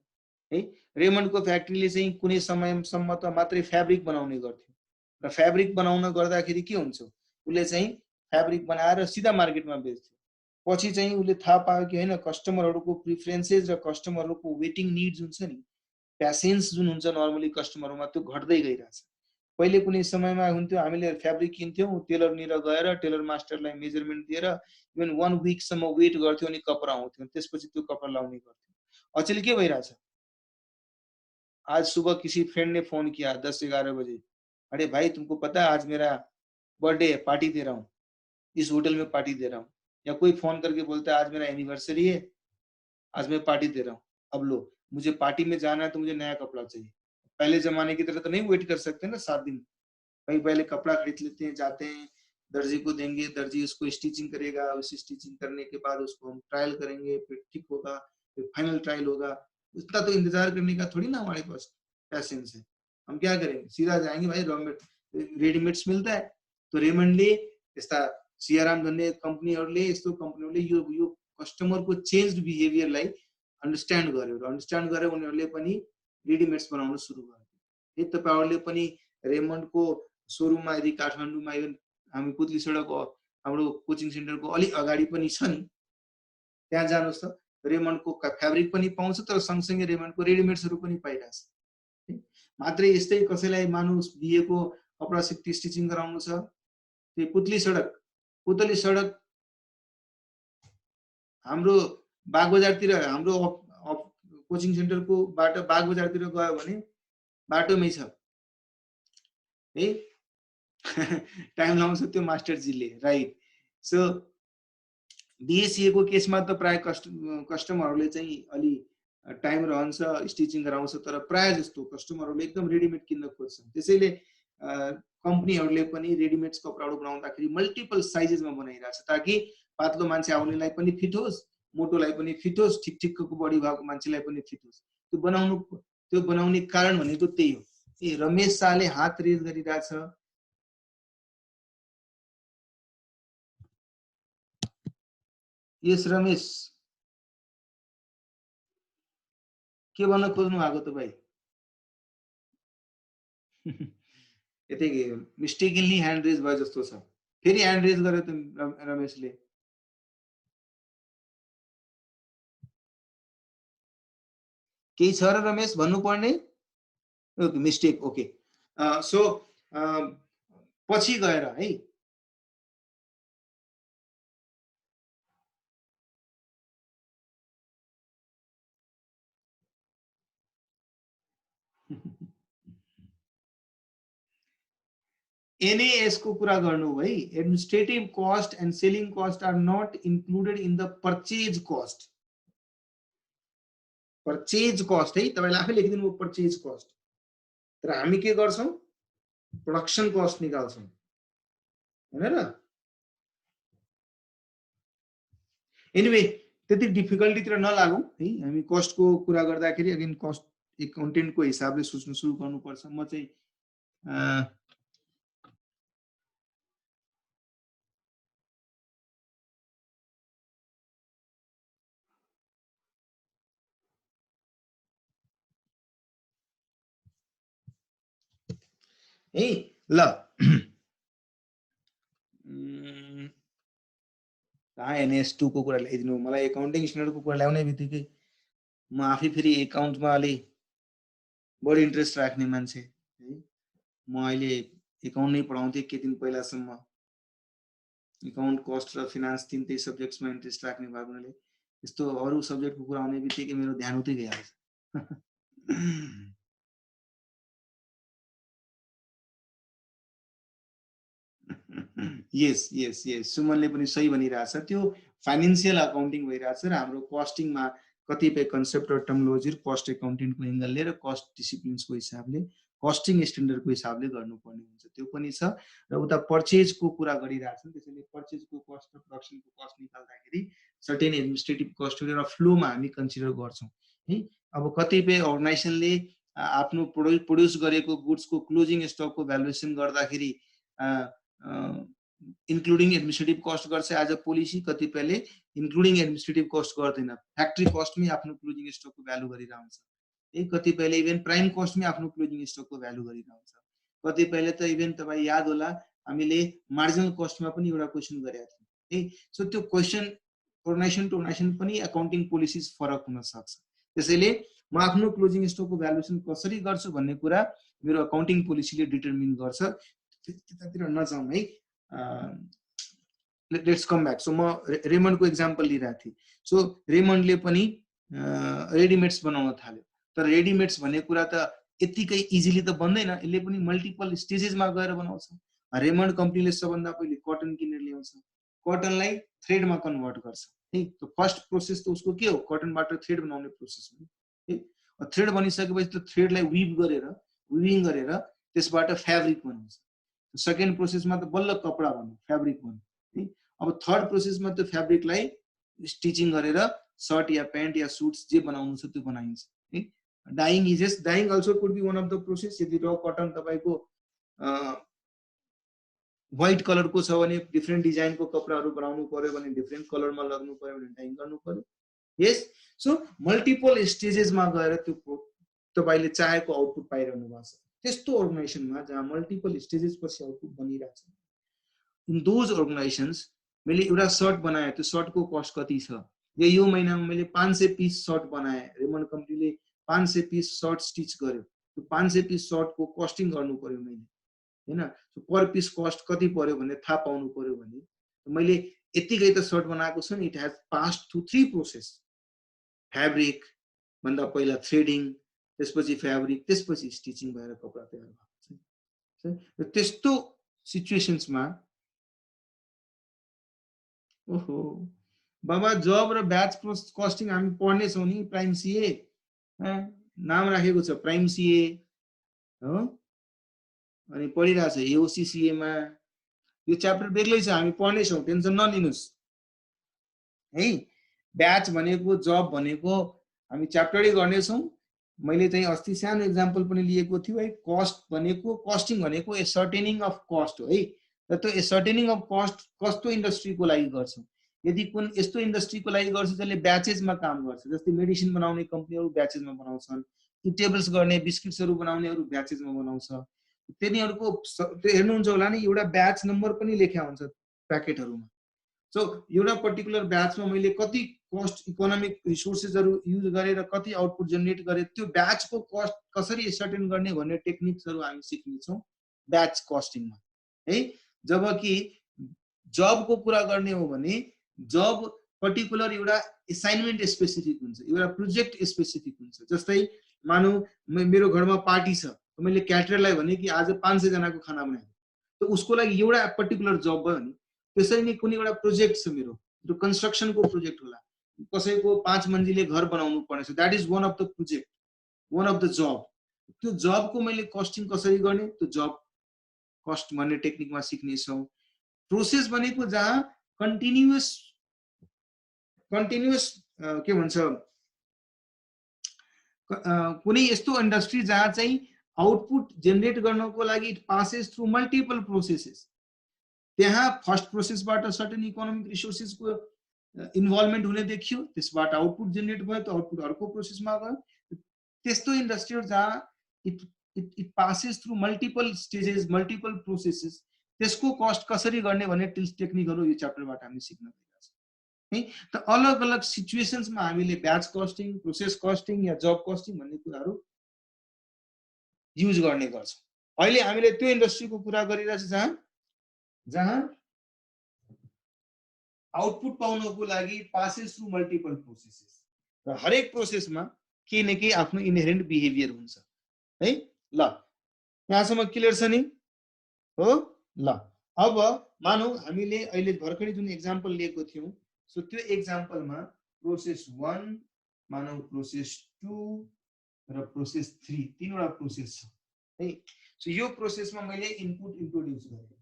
है। रेमन्ड को फ्याक्ट्रीले चाहिँ कुनै समयसम्म त मात्रै फ्याब्रिक बनाउने गर्थ्यो र फ्याब्रिक बनाउन गर्दाखेरि के हुन्छ, उले चाहिँ फ्याब्रिक बनाएर सिधा मार्केटमा बेच्थ्यो। पछि चाहिँ उले थाहा पायो कि हैन कस्टमरहरुको प्रिफरेन्सेस र कस्टमरहरुको वेटिङ निड्स हुन्छ नि, प्यासेन्स जुन हुन्छ नर्मली कस्टमरहरुमा त्यो घट्दै गइरहेछ। पहिले कुनै समयमा हुन्थ्यो हामीले फ्याब्रिक किन्थ्यौं, टेलर निर गएर टेलर मास्टरलाई मेजरमेन्ट दिएर इभन 1 वीक सम्म वेट गर्थ्यो अनि कपडा आउँथ्यो, त्यसपछि त्यो कपडा लाउने गर्थ्यो। अचेल के भइरहेछ, आज सुबह किसी फ्रेंड ने फोन किया 10-11 बजे, अरे भाई तुमको पता है आज मेरा बर्थडे है, पार्टी दे रहा हूँ, इस होटल में पार्टी दे रहा हूँ। या कोई फोन करके बोलता है आज मेरा एनिवर्सरी है, आज मैं पार्टी दे रहा हूँ, अब लो मुझे पार्टी में जाना है तो मुझे नया कपड़ा चाहिए। पहले जमाने की तरह तो नहीं वेट कर सकते ना 7 दिन, भाई पहले कपड़ा खरीद लेते हैं, जाते हैं दर्जी को देंगे, दर्जी उसको स्टिचिंग करेगा, उस स्टिचिंग करने के बाद उसको हम ट्रायल करेंगे, फिर ठीक होगा, फिर फाइनल ट्रायल होगा। इतना तो इंतजार करने का थोड़ी ना हमारे पास पैसेंस है। हम क्या करेंगे, सीधा जाएंगे, भाई रेडीमेड्स मिलता है तो रेमन्डले यस्ता सियाराम भन्ने कम्पनीहरुले यस्तो कम्पनीहरुले यो कस्टमरको चेन्ज्ड बिहेभियरलाई अन्डरस्ट्यान्ड गर्यो र अन्डरस्ट्यान्ड गरेर उनीहरुले पनि रेडीमेड्स बनाउन सुरु गर्यो। यदि तपाईहरुले पनि रेमन्डको शोरूममा यदि काठमाडौँमा इभन हामी पुतली सडक हाम्रो कोचिङ सेन्टरको अलि अगाडि पनि छ नि, त्यहाँ जानुस् त रेमन्डको फ्याब्रिक पनि पाउँछ तर सँगसँगै रेमन्डको रेडीमेड्सहरु पनि पाइरहेछ। मात्रै यस्तै कसैलाई मानुस बिहेको कपडा स्टिचिङ गराउनु छ, त्यो पुतली सडक हाम्रो बागबजारतिर हाम्रो कोचिङ सेन्टरको बाटो बागबजारतिर गयो भने बाटोमै छ है। टाइम लाउँछ त्यो मास्टरजीले, राइट। सो बिएसए को केसमा त प्राय कस्टमरहरुले चाहिँ अलि टाइम रहन्छ, स्टिचिङ गराउँछ, तर प्राय जस्तो कस्टमरहरुले एकदम रेडीमेड किन्न खोज्छन्। त्यसैले कम्पनीहरुले पनि रेडीमेड्स कपडाहरु बनाउँदाखेरि मल्टिपल साइजेसमा बनाइरहेछ ताकि पातलो मान्छे आउनेलाई पनि फिट होस्, मोटोलाई पनि फिट होस्, ठिक ठिकको बडी भएको मान्छेलाई पनि फिट होस्। त्यो बनाउने कारण भनेको त्यही हो। ए रमेश शाहले हात रेज गरिरहेछ, यस रमेश के भन्न खोज्नु भएको त भाइ? यतै मिस्टेकली ह्यान्ड रेज भयो जस्तो छ, फेरि ह्यान्ड रेज गर्यो त रमेशले। केही छ र रमेश भन्नुपर्ने? Okay, mistake, okay. सो पछि गएर है एनएएस को कुरा गर्नु भाइ, administrative cost and selling cost are not included in the purchase cost. Purchase cost है, तपाईले आफै लेखिदिनु भयो परचेज कस्ट, तर हामी के गर्छौं, प्रोडक्सन कस्ट निकाल्छौं, हैन र? एनीवे त्यति डिफिकल्टीतिर नलागौं है, हामी कस्टको कुरा गर्दाखेरि अगेन कस्ट एकाउन्टेन्टको हिसाबले सोच्न सुरु गर्नुपर्छ। म चाहिँ है ल कहाँ NS2 को कुरा ल्याइदिनु मलाई एकाउन्टिङ स्ट्यान्डर्डको कुरा ल्याउने बित्तिकै म आफै फेरि एकाउन्टमा अलि बढी इन्ट्रेस्ट राख्ने मान्छे है म अहिले एकाउन्ट नै पढाउँथेँ केही दिन पहिलासम्म एकाउन्ट कस्ट र फिनान्स तीनटै सब्जेक्ट्समा इन्ट्रेस्ट राख्ने भएको हुनाले यस्तो अरू सब्जेक्टको कुरा आउने बित्तिकै मेरो ध्यान उतै गइहाल्छ यस यस यस सुमनले पनि सही भनिरहेछ त्यो फाइनेन्सियल अकाउन्टिङ भइरहेछ र हाम्रो कस्टिङमा कतिपय कन्सेप्ट र टर्मोलोजी कस्ट एकाउन्टिङको एङ्गलले र कस्ट डिसिप्लिन्सको हिसाबले कस्टिङ स्ट्यान्डर्डको हिसाबले गर्नुपर्ने हुन्छ त्यो पनि छ र उता पर्चेजको कुरा गरिरहेछन् त्यसैले पर्चेजको कस्ट र प्रोडक्सनको कस्ट निकाल्दाखेरि सर्टेन एडमिनिस्ट्रेटिभ कस्टहरू एउटा फ्लोमा हामी कन्सिडर गर्छौँ है अब कतिपय अर्गनाइजेसनले आफ्नो प्रोड्युस गरेको गुड्सको क्लोजिङ स्टकको भ्यालुएसन गर्दाखेरि इन्क्लुडिङ एडमिनिस्ट्रेटिभ कस्ट गर्छ एज अ पोलिसी कतिपयले इन्क्लुडिङ एडमिनिस्ट्रेटिभ कस्ट गर्दैन फ्याक्ट्री कस्टमै आफ्नो क्लोजिङ स्टकको भ्यालु गरिरहन्छ है कतिपयले इभेन प्राइम कस्टमै आफ्नो क्लोजिङ स्टकको भ्यालु गरिरहन्छ कतिपयले त इभेन तपाईँ याद होला हामीले मार्जिनल कस्टमा पनि एउटा क्वेसन गरेका थियौँ है सो त्यो क्वेसन अर्गनाइजेसन टु अर्गनाइजेसन पनि एकाउन्टिङ पोलिसिज फरक हुन सक्छ त्यसैले म आफ्नो क्लोजिङ स्टकको भ्यालुएसन कसरी गर्छु भन्ने कुरा मेरो अकाउन्टिङ पोलिसीले डिटर्मिन गर्छ त्यतातिर नजाउँ है लेट्स कम ब्याक सो म रेमन्डको एक्जाम्पल लिइरहेको थिएँ सो रेमन्डले पनि रेडिमेड्स बनाउन थाल्यो तर रेडिमेड्स भन्ने कुरा त यतिकै इजिली त बन्दैन यसले पनि मल्टिपल स्टेजेसमा गएर बनाउँछ रेमन्ड कम्पनीले सबभन्दा पहिले कटन किनेर ल्याउँछ कटनलाई थ्रेडमा कन्भर्ट गर्छ है त फर्स्ट प्रोसेस त उसको के हो कटनबाट थ्रेड बनाउने प्रोसेस हो है थ्रेड बनिसकेपछि त्यो थ्रेडलाई विभिङ गरेर त्यसबाट फ्याब्रिक बनाउँछ सेकेन्ड प्रोसेसमा त बल्ल कपडा बन्यो फ्याब्रिक बन्यो है अब थर्ड प्रोसेसमा त्यो फ्याब्रिकलाई स्टिचिङ गरेर सर्ट या प्यान्ट या सुट्स जे बनाउनु छ त्यो बनाइन्छ है dyeing is dyeing also could be one of the process यदि र कटन तपाईँको व्हाइट कलरको छ भने डिफ्रेन्ट डिजाइनको कपडाहरू बनाउनु पर्यो भने डिफ्रेन्ट कलरमा लाग्नु पर्यो भने डाइङ गर्नु पर्यो यस सो मल्टिपल स्टेजेसमा गएर त्यो तपाईँले चाहेको आउटपुट पाइरहनु भएको छ त्यस्तो अर्गनाइजेसनमा जहाँ मल्टिपल स्टेजेस पछि आउटपुट बनिरहेछ इन दोज अर्गनाइजेसन्स मैले एउटा सर्ट बनाएँ त्यो सर्टको कस्ट कति छ यो महिनामा मैले 500 पिस सर्ट बनाएँ रेमन्ड कम्पनीले 500 पिस सर्ट स्टिच गर्यो त्यो 500 पिस सर्टको कस्टिङ गर्नु पर्यो मैले हैन पर पिस कस्ट कति पर्यो भन्ने थाहा पाउनु पर्यो भने मैले यतिकै त सर्ट बनाएको छु नि it has passed through 3 process fabric भन्दा पहिला थ्रेडिङ त्यसपछि फ्याब्रिक त्यसपछि स्टिचिङ भएर कपडा तयार भएको छ र त्यस्तो सिचुएसन्समा ओहो बाबा जब र ब्याच कस्टिङ हामी पढ्ने छौं नि प्राइम सीए नाम राखेको छ प्राइम सीए हो अनि पढिरहेछ एओसीसीए मा यो च्याप्टर बेग्लै छ हामी पढ्ने छौं टेन्सन नलिनुस् है ब्याच भनेको जब भनेको हामी च्याप्टरै गर्ने छौं मैले चाहिँ अस्ति सानो एक्जाम्पल पनि लिएको थियो है कस्ट भनेको कस्टिङ भनेको ए सर्टेनिङ अफ कस्ट हो है र त्यो ए सर्टेनिङ अफ कस्ट कस्तो इन्डस्ट्रीको लागि गर्छौं यदि कुन यस्तो इन्डस्ट्रीको लागि गर्छ जसले ब्याचेसमा काम गर्छ जस्तै मेडिसिन बनाउने कम्पनीहरू ब्याचेसमा बनाउँछन् इटेबल्स गर्ने बिस्किट्सहरू बनाउनेहरू ब्याचेसमा बनाउँछ तिनीहरूको त्यो हेर्नुहुन्छ होला नि एउटा ब्याच नम्बर पनि लेख्या हुन्छ प्याकेटहरुमा सो एउटा पर्टिकुलर ब्याचमा मैले कति कस्ट इकोनोमिक रिसोर्सेसहरु युज गरेर कति आउटपुट जेनेरेट गरे त्यो ब्याचको कस्ट कसरी सर्टेन गर्ने भन्ने टेक्निक्सहरु हामी सिक्ने छौं ब्याच कस्टिङमा है जबकि जबको कुरा गर्ने हो भने जब पर्टिकुलर एउटा असाइनमेन्ट स्पेसिफिक हुन्छ एउटा प्रोजेक्ट स्पेसिफिक हुन्छ जस्तै मानौ मेरो घरमा पार्टी छ मैले क्याटररलाई भने कि आज 500 जनाको खाना बनाऊ त उसको लागि एउटा पर्टिकुलर जब भयो नि त्यसरी नै कुनै एउटा प्रोजेक्ट छ मेरो त्यो कन्स्ट्रक्सनको प्रोजेक्ट होला कसैको 5 मन्जिले घर बनाउनु पर्ने छ that is one of the project one of the job त्यो जबको मैले कस्टिङ कसरी गर्ने त्यो जब कस्ट भन्ने टेक्निकमा सिक्ने छौं प्रोसेस भनेको जहाँ कन्टिन्युअस के भन्छ कुनै यस्तो इन्डस्ट्री जहाँ चाहिँ आउटपुट जेनेरेट गर्नको लागि it passes through multiple processes त्यहाँ फर्स्ट प्रोसेसबाट सर्टेन इकोनोमिक रिसोर्सेसको इन्भल्भमेन्ट हुने देखियो त्यसबाट आउटपुट जेनेरेट भयो त्यो आउटपुट अर्को प्रोसेसमा गयो त्यस्तो इन्डस्ट्रीहरु जहाँ it passes through multiple stages, multiple processes, त्यसको कस्ट कसरी गर्ने भन्ने टिल्स टेक्निकहरू यो च्याप्टरबाट हामीले सिक्न गइरहेका छौँ है। त अलग अलग सिचुएसन्समा हामीले ब्याच कस्टिङ, प्रोसेस कस्टिङ या जब कस्टिङ भन्ने कुराहरू युज गर्ने गर्छौँ। अहिले हामीले त्यो इन्डस्ट्रीको कुरा गरिरहेछ जहाँ आउटपुट पाउनको लागि पासेस थ्रु मल्टिपल प्रोसेसेस, र हरेक प्रोसेसमा केही न केही आफ्नो इनहेरेन्ट बिहेभियर हुन्छ है। ल यहाँसम्म क्लियर छ नि हो? ल अब मानौ हामीले अहिले भर्खरै जुन एक्जाम्पल लिएको थियौँ, सो त्यो एक्जाम्पलमा प्रोसेस 1, मानौ प्रोसेस 2 र प्रोसेस 3, तीनवटा प्रोसेस छ है। सो यो प्रोसेसमा मैले इनपुट इन्ट्रोड्युस गरेँ,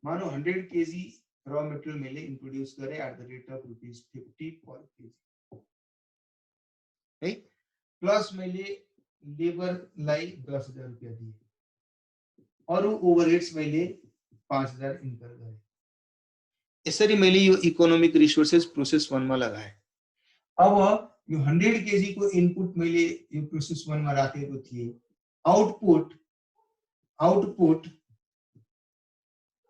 मानौ 100 केजी रॉ मटेरियल मैले इंट्रोड्यूस करे at the rate of ₹50 per KG है। प्लस मैले लेबरलाई 10,000 रुपैयाँ दिए, अरु ओभरहेड्स मैले 5,000 इन्कर गरे। यसरी मैले यो इकोनोमिक रिसोर्सेस प्रोसेस 1 मा लगाए। अब यो 100 केजी को इनपुट मैले यो प्रोसेस 1 मा राखेको थिए। आउटपुट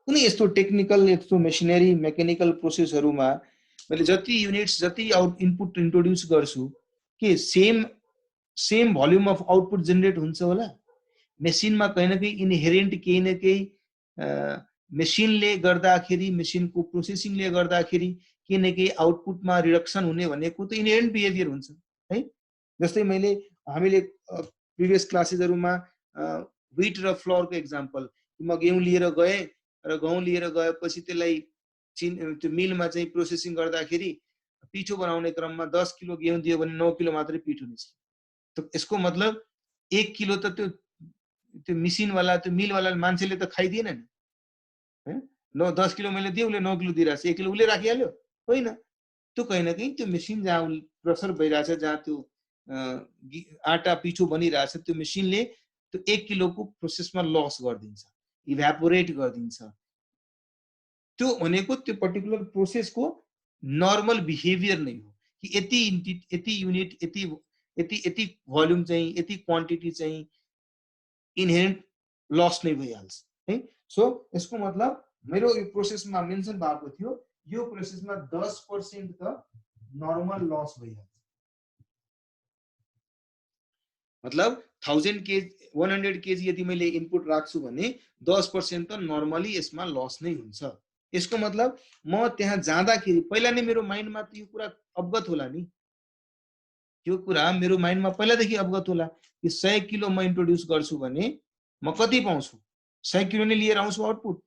कुनै यस्तो टेक्निकल, यस्तो मेसिनरी, मेकानिकल प्रोसेसहरुमा मैले जति युनिट्स, जति इनपुट इन्ट्रोड्युस गर्छु के same volume of output generate हुन्छ होला? मेसिनमा कहीं न कहीं इनहेरेन्ट केही न केही मेसिनले गर्दाखेरि, मेसिनको प्रोसेसिङले गर्दाखेरि केही न केही आउटपुटमा रिडक्सन हुने भनेको त इनहेरेन्ट बिहेभियर हुन्छ है। जस्तै हामीले प्रिभियस क्लासेसहरुमा व्हीट र फ्लोरको एक्जाम्पल, म गेहूं लिएर गए र गहुँ लिएर गएपछि त्यसलाई त्यो मिलमा चाहिँ प्रोसेसिङ गर्दाखेरि पिठो बनाउने क्रममा 10 किलो गेहूं दियो भने 9 किलो मात्रै पिठो निस्क्यो। त यसको मतलब 1 किलो त त्यो मिसिन वाला, त्यो मिल वाला मान्छेले त खाइदिएन नि हैन। 10 किलो मैले दिए, उसले 9 किलो दिइरहेछ, 1 किलो उसले राखिहाल्यो होइन। त्यो कहीं न कहीं त्यो मेसिन जहाँ प्रेसर भइरहेछ, जहाँ त्यो आटा पिठो बनिरहेछ, त्यो मेसिनले त्यो 1 किलोको प्रोसेसमा लस गरिदिन्छ, इभ्यापोरेट गरिदिन्छ। त्यो भनेको त्यो पर्टिकुलर प्रोसेसको नर्मल बिहेभियर नै हो कि यति युनिट, यति भोल्युम चाहिँ, यति क्वान्टिटी चाहिँ इनहेरेन्ट लस नै भइहाल्छ है। सो यसको मतलब मेरो यो प्रोसेसमा मेन्सन भएको थियो, यो प्रोसेसमा 10% त नर्मल लस भइहाल्छ। मतलब 100 केजी यदि मैले इनपुट राख्छु भने 10% त नर्मली यसमा लस नै हुन्छ। यसको मतलब म त्यहाँ जाँदाखेरि पहिला नै मेरो माइन्डमा त यो कुरा अवगत होला नि, यो कुरा मेरो माइन्डमा पहिलादेखि अवगत होला कि 100 किलो म इन्ट्रोड्युस गर्छु भने म कति पाउँछु, 100 किलो नै लिएर आउँछु, आउटपुट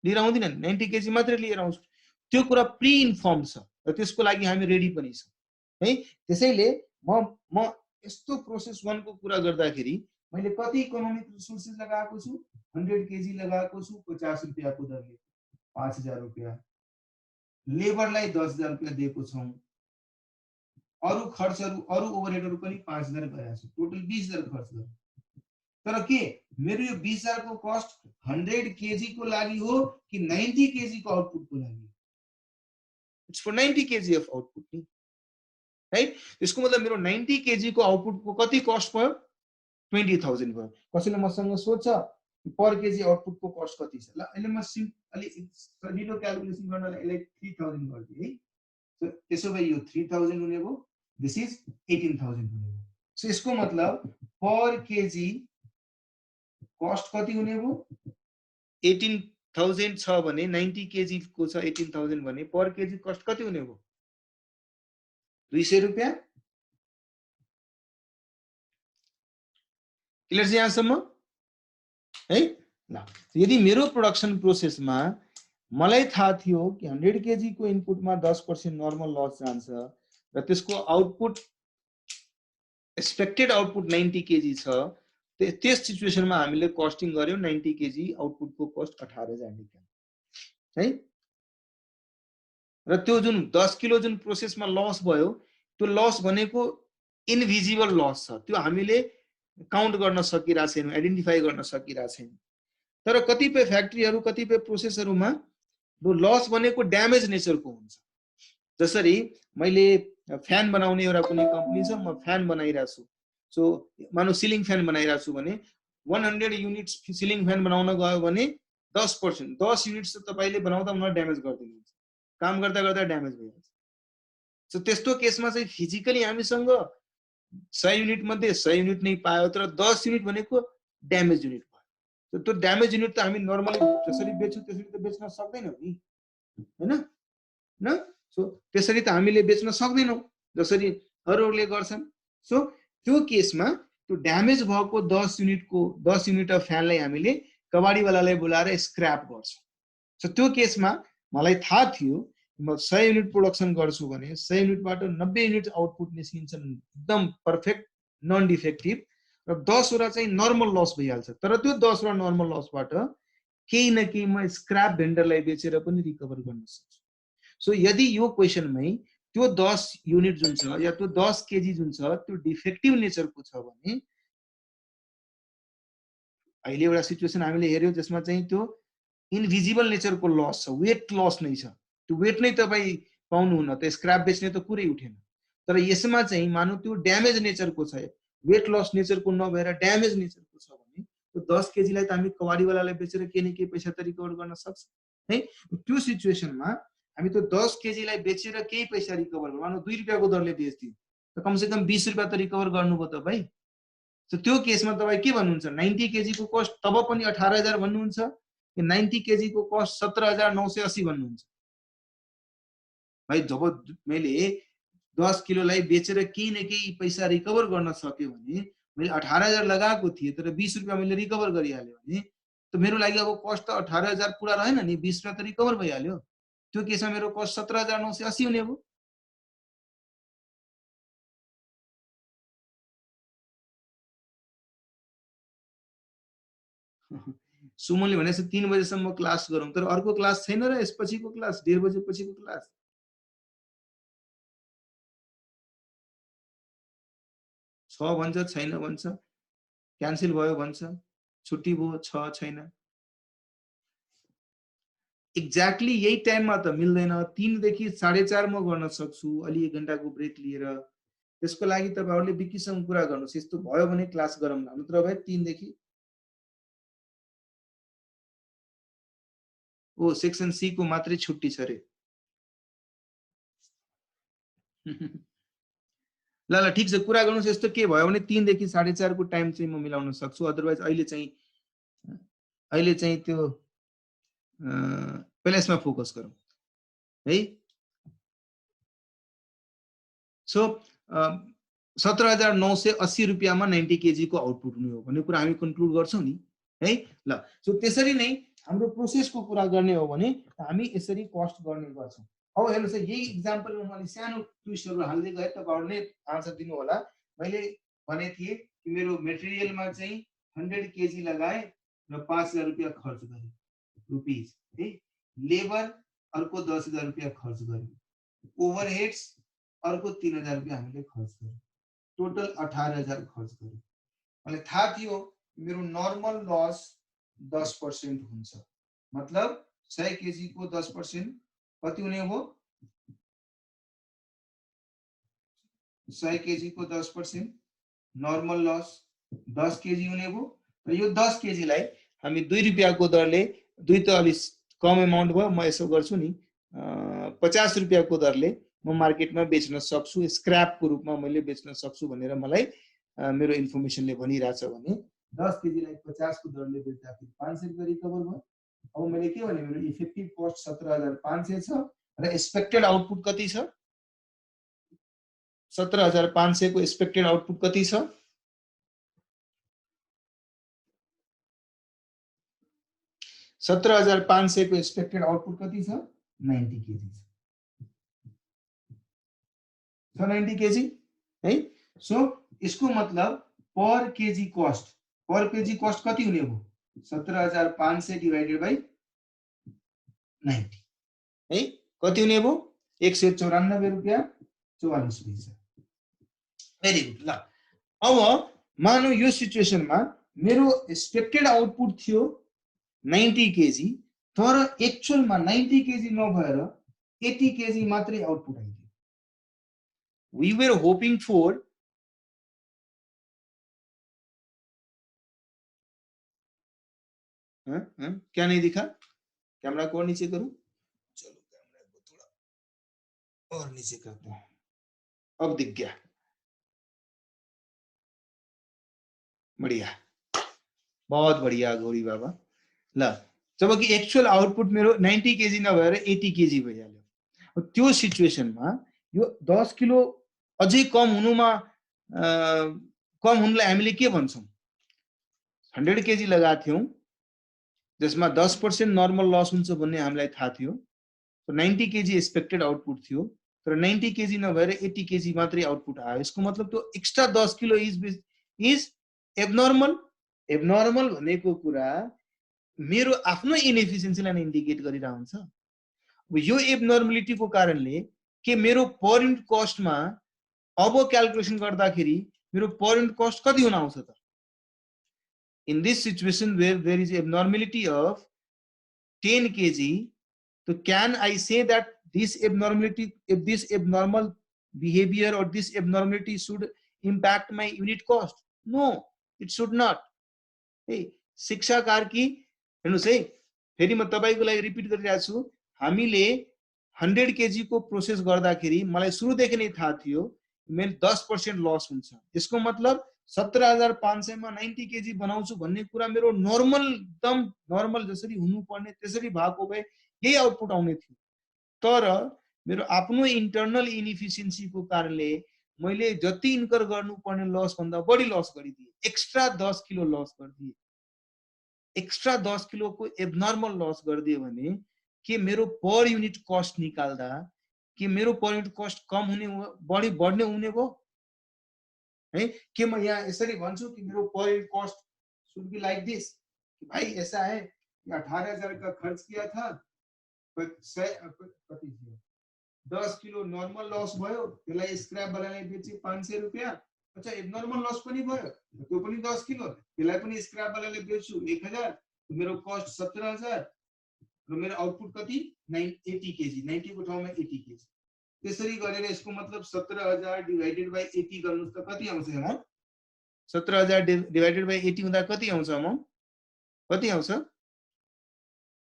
लिएर आउँदिन, 90 केजी मात्रै लिएर आउँछु। त्यो कुरा प्री इन्फर्म छ र त्यसको लागि हामी रेडी पनि छौँ है। त्यसैले म यस्तो प्रोसेस 1 को कुरा गर्दाखेरि मैले कति इकोनोमिक रिसोर्सेस लगाएको छु, 100 केजी लगाएको छु 50 रुपैयाँको दरले, 5,000 रुपैयाँ। लेबरलाई 10,000 रुपैयाँ दिएको छौँ, अरु खर्चहरु, अरु ओभरहेडहरु पनि 5,000 गरेको छु, टोटल 20,000 खर्च गरे। तर के मेरो यो 20,000 को कस्ट 100 केजी को लागि हो कि 90 केजी को आउटपुट को लागि? It's for 90 KG of output नि राइट। यसको मतलब मेरो 90 केजी को आउटपुट को कति कस्ट भयो? 20,000 भयो। कसैले मसँग सोध्छ पर केजी आउटपुट को कस्ट कति छ? ल अहिले म अलि सजिलो क्याल्कुलेसन गर्नलाई यसलाई 3000 गर्दिए है। सो त्यसो भए यो 3000 हुने भयो, दिस इज 18,000 हुने भयो। सो यसको मतलब पर केजी कस्ट कति हुने भयो? 18,000 छ भने 90 केजी को छ 18,000 भने पर केजी कस्ट कति हुने भयो? 200 रुपैयाँ। क्लियर छ यहाँसम्म है? ल यदि मेरो प्रोडक्सन प्रोसेसमा मलाई थाहा थियो कि 100 केजी को इनपुटमा 10% नर्मल लस जान्छ र त्यसको आउटपुट एक्सपेक्टेड आउटपुट 90 केजी छ, त्यस सिचुएसनमा हामीले कस्टिङ गर्यौं 90 केजी आउटपुटको कस्ट 18,000 निकाल्यो है। र त्यो जुन 10 किलो जुन प्रोसेसमा लस भयो, त्यो लस भनेको इनभिजिबल लस छ, त्यो हामीले काउन्ट गर्न सकिरा छैनौं, आइडेन्टिफाई गर्न सकिरा छैनौं। तर कतिपय फ्याक्ट्रीहरु, कतिपय प्रोसेसहरुमा यो लस भनेको ड्यामेज नेचरको हुन्छ। जसरी मैले फ्यान बनाउने एउटा कुनै कम्पनी छ, म फ्यान बनाइरा छु, सो मानौ सिलिङ फ्यान बनाइरहेको छु भने 100 युनिट्स सिलिङ फ्यान बनाउन गयो भने 10%, 10 युनिट्स त तपाईँले बनाउँदा मलाई ड्यामेज गरिदिनुहुन्छ, काम गर्दा गर्दा ड्यामेज भइहाल्छ। सो त्यस्तो केसमा चाहिँ फिजिकली हामीसँग 100 युनिट मध्ये 100 युनिट नै पायो, तर 10 युनिट भनेको ड्यामेज युनिट भयो। त्यो ड्यामेज युनिट त हामी नर्मली जसरी बेच्छौँ त्यसरी त बेच्न सक्दैनौँ नि, हैन? सो त्यसरी त हामीले बेच्न सक्दैनौँ जसरी अरूहरूले गर्छन्। सो त्यो केसमा त्यो ड्यामेज भएको 10 युनिट अफ फ्यानलाई हामीले कबाडीवालालाई बोलाएर स्क्रैप गर्छौँ। सो त्यो केसमा मलाई थाहा थियो म 100 युनिट प्रोडक्सन गर्छु भने 100 युनिटबाट 90 युनिट आउटपुट निस्किन्छन् एकदम पर्फेक्ट नन डिफेक्टिभ, र 10 वटा चाहिँ नर्मल लस भइहाल्छ। तर त्यो 10 वटा नर्मल लसबाट केही न केही म स्क्रैप भेन्डरलाई बेचेर पनि रिकभर गर्न सक्छु। सो यदि यो क्वेसनमै त्यो 10 युनिट जुन छ या त्यो 10 केजी जुन छ त्यो डिफेक्टिभ नेचरको छ भने, अहिले एउटा सिचुएसन हामीले हेर्यौं जसमा चाहिँ त्यो इनभिजिबल नेचरको लस छ, वेट लस नै छ। त्यो वेट नै तपाईँ पाउनुहुन्न त स्क्रैप बेच्ने त कुरै उठेन। तर यसमा चाहिँ मानौ त्यो ड्यामेज नेचरको छ, वेट लस नेचरको नभएर ड्यामेज नेचरको छ भने त्यो 10 केजीलाई त हामी कबाडीवालालाई बेचेर केही न केही पैसा त रिकभर गर्न सक्छ है। त्यो सिचुएसनमा हामी त्यो 10 केजीलाई बेचेर केही पैसा रिकभर गर्नु, मानौ 2 रुपियाँको दरले बेच्दियौ त कमसेकम 20 रुपियाँ त रिकभर गर्नुभयो त भाइ। सो त्यो केसमा तपाईँ के भन्नुहुन्छ, 90 केजीको कस्ट तब पनि 18,000 भन्नुहुन्छ कि 90 केजीको कस्ट 17,980 भन्नुहुन्छ? भाइ जब मैले 10 किलोलाई बेचेर केही न केही पैसा रिकभर गर्न सक्यो भने, मैले 18,000 लगाएको थिएँ तर 20 रुपियाँ मैले रिकभर गरिहाल्यो भने त मेरो लागि अब कस्ट त 18,000 पुरा रहेन नि, 20 रुपियाँ त रिकभर भइहाल्यो। त्यो केसमा मेरो कस्ट 17,980 हुने भयो। सुमनले भनेको 3 बजेसम्म क्लास गरौँ, तर अर्को क्लास छैन र यसपछिको क्लास 1:30 बजे पछिको क्लास। छ भन्छ, छैन भन्छ, क्यान्सल भयो भन्छ, छुट्टी भयो, छ छैन। एक्ज्याक्टली यही टाइममा त मिल्दैन। 3 देखि 4:30 म गर्न सक्छु अलि 1 घण्टाको ब्रेक लिएर। त्यसको लागि तपाईहरुले विकिसँग कुरा गर्नुस्, यस्तो भयो भने क्लास गरौँ न, नत्र भए 3 देखि ओ सेक्सन सी को मात्रै छुट्टी छ रे। ल ल ठीक छ, कुरा गर्नुस्। यस्तो के भयो भने 3 देखि 4:30 को टाइम चाहिँ म मिलाउन सक्छु। अदरवाइज अहिले चाहिँ त्यो पहिला यसमा फोकस गरौँ है। सो 17,980 रुपियाँमा 90 केजी को आउटपुट हुने हो भन्ने कुरा हामी कन्क्लुड गर्छौं नि है। ल सो त्यसरी नै हाम्रो प्रोसेसको कुरा गर्ने हो भने हामी यसरी कस्ट गर्ने गर्छौं। अब हेर्नुस्, यही एक्जाम्पलमा मैले सानो ट्विस्टहरु हाल्दै गए, तपाईहरुले आन्सर दिनु होला। मैले भने थिए कि मेरो मटेरियलमा चाहिँ 100 केजी लगाए र 5,000 रुपैयाँ खर्च गरे रुपीज है। लेबर अर्को 10,000 रुपैयाँ खर्च गरे, ओभरहेड्स अर्को 3,000 रुपैयाँ हामीले खर्च गरे, टोटल 18,000 खर्च गरे। मलाई थाहा थियो मेरो नर्मल लस 10% हुन्छ, मतलब 100 केजी को 10% कति हुने हो? 100 केजी को 10% नर्मल लस 10 केजी हुने हो। र यो 10 केजी लाई हामी 2 रुपियाँ को दरले, 2 त अलि कम अमाउन्ट भयो, म यसो गर्छु नि 50 रुपियाँ को दरले म मार्केटमा बेच्न सक्छु, स्क्रैप को रूपमा मैले बेच्न सक्छु भनेर मलाई मेरो इन्फर्मेसनले भनिरहेछ भने 10 केजी लाई 50 को दरले बेच्दाखेरि 500 रुपैयाँ रिकभर भयो। अब मैले के भने मेरो इफेक्टिभ कस्ट 17,500 छ र एक्सपेक्टेड आउटपुट कति छ? 17,500 को एक्सपेक्टेड आउटपुट कति छ? 17,500 को एक्सपेक्टेड आउटपुट कति छ? 90 केजी छ। 90 केजी है। सो यसको मतलब पर केजी कस्ट कति हुने हो? 17,500 डिवाइडेड बाइ 90 है। कति हुने हो? 194 रुपैयाँ 44 पैसा। Very good. ल अब मानौ यो सिचुएसनमा मेरो एक्सपेक्टेड आउटपुट थियो 90 केजी, तर एक्चुअलमा 90 केजी नभएर 80 केजी मात्रै output आइदियो। We were hoping for क्या नहीं दिखा? कैमरा को और नीचे करूं? चलो कैमरा को थोड़ा और नीचे करते हैं, अब दिख गया, बढ़िया, बहुत बढ़िया गौरी बाबा। ल जब कि एक्चुअल आउटपुट मेरो 90 केजी नभएर 80 केजी भइहाल्यो। त्यो सिचुएसनमा यो 10 किलो अझै कम हुनुमा कम हुनुलाई हामीले के भन्छौँ? 100 केजी लगाएको थियौँ जसमा 10% नर्मल लस हुन्छ भन्ने हामीलाई थाहा थियो। 90 केजी एक्सपेक्टेड आउटपुट थियो, तर 90 केजी नभएर 80 केजी मात्रै आउटपुट आयो। यसको मतलब त्यो extra 10 kilo is abnormal. Abnormal भनेको कुरा मेरो आफ्नो इनएफिसियन्सीलाई नै इन्डिकेट गरिरहेको हुन्छ। यो एबनर्मलिटीको कारणले के मेरो पर युनिट कस्टमा अब क्याल्कुलेसन गर्दाखेरि मेरो पर युनिट कस्ट कति हुन आउँछ त? In this situation where there is abnormality of 10 kg, so can I say that this abnormality, if this abnormal behavior or this abnormality should impact my unit cost? No, it should not. Hey, शिक्षा कार्की हेर्नुस् है, फेरि म तपाईको लागि repeat गरिरहेको छु। हामीले 100 केजी को प्रोसेस गर्दाखेरि मलाई सुरुदेखि नै थाहा थियो मेरो 10% लस हुन्छ। यसको मतलब 17,500 मा 90 केजी बनाउँछु भन्ने कुरा मेरो नर्मल, एकदम नर्मल जसरी हुनुपर्ने त्यसरी भएको भए यही आउटपुट आउने थियो। तर मेरो आफ्नो इन्टरनल इनएफिसियन्सीको कारणले मैले जति इन्कर गर्नुपर्ने लस भन्दा बढी लस गरिदिए, एक्स्ट्रा 10 किलो लस गरिदिए। एक्स्ट्रा 10 किलो को एबनर्मल लस गरिदिए भने के मेरो पर युनिट कस्ट निकाल्दा के मेरो पर युनिट कस्ट कम हुने बढी बढ्ने हुने भयो है? के म यहाँ यसरी भन्छु कि मेरो per unit cost should be like this कि भाई ऐसा है 18,000 का खर्च किया था, 10 किलो नर्मल लस भयो, त्यसलाई स्क्रैप वालाले बेचे 500 रुपैयाँ। अच्छा एबनर्मल लस पनि भयो, त्यो पनि 10 किलो, त्यसलाई पनि स्क्रैप वालाले बेच्छु 1000, मेरो कस्ट 17,000 र मेरो आउटपुट कति 80 केजी, 90 को ठाउँमा 80 केजी। त्यसरी गरेर यसको मतलब 17,000 डिवाइडेड बाइ 80 गर्नुस् त कति आउँछ अमाउन्ट? 17,000 डिवाइडेड बाइ 80 हुँदा कति आउँछ अमाउन्ट? कति आउँछ?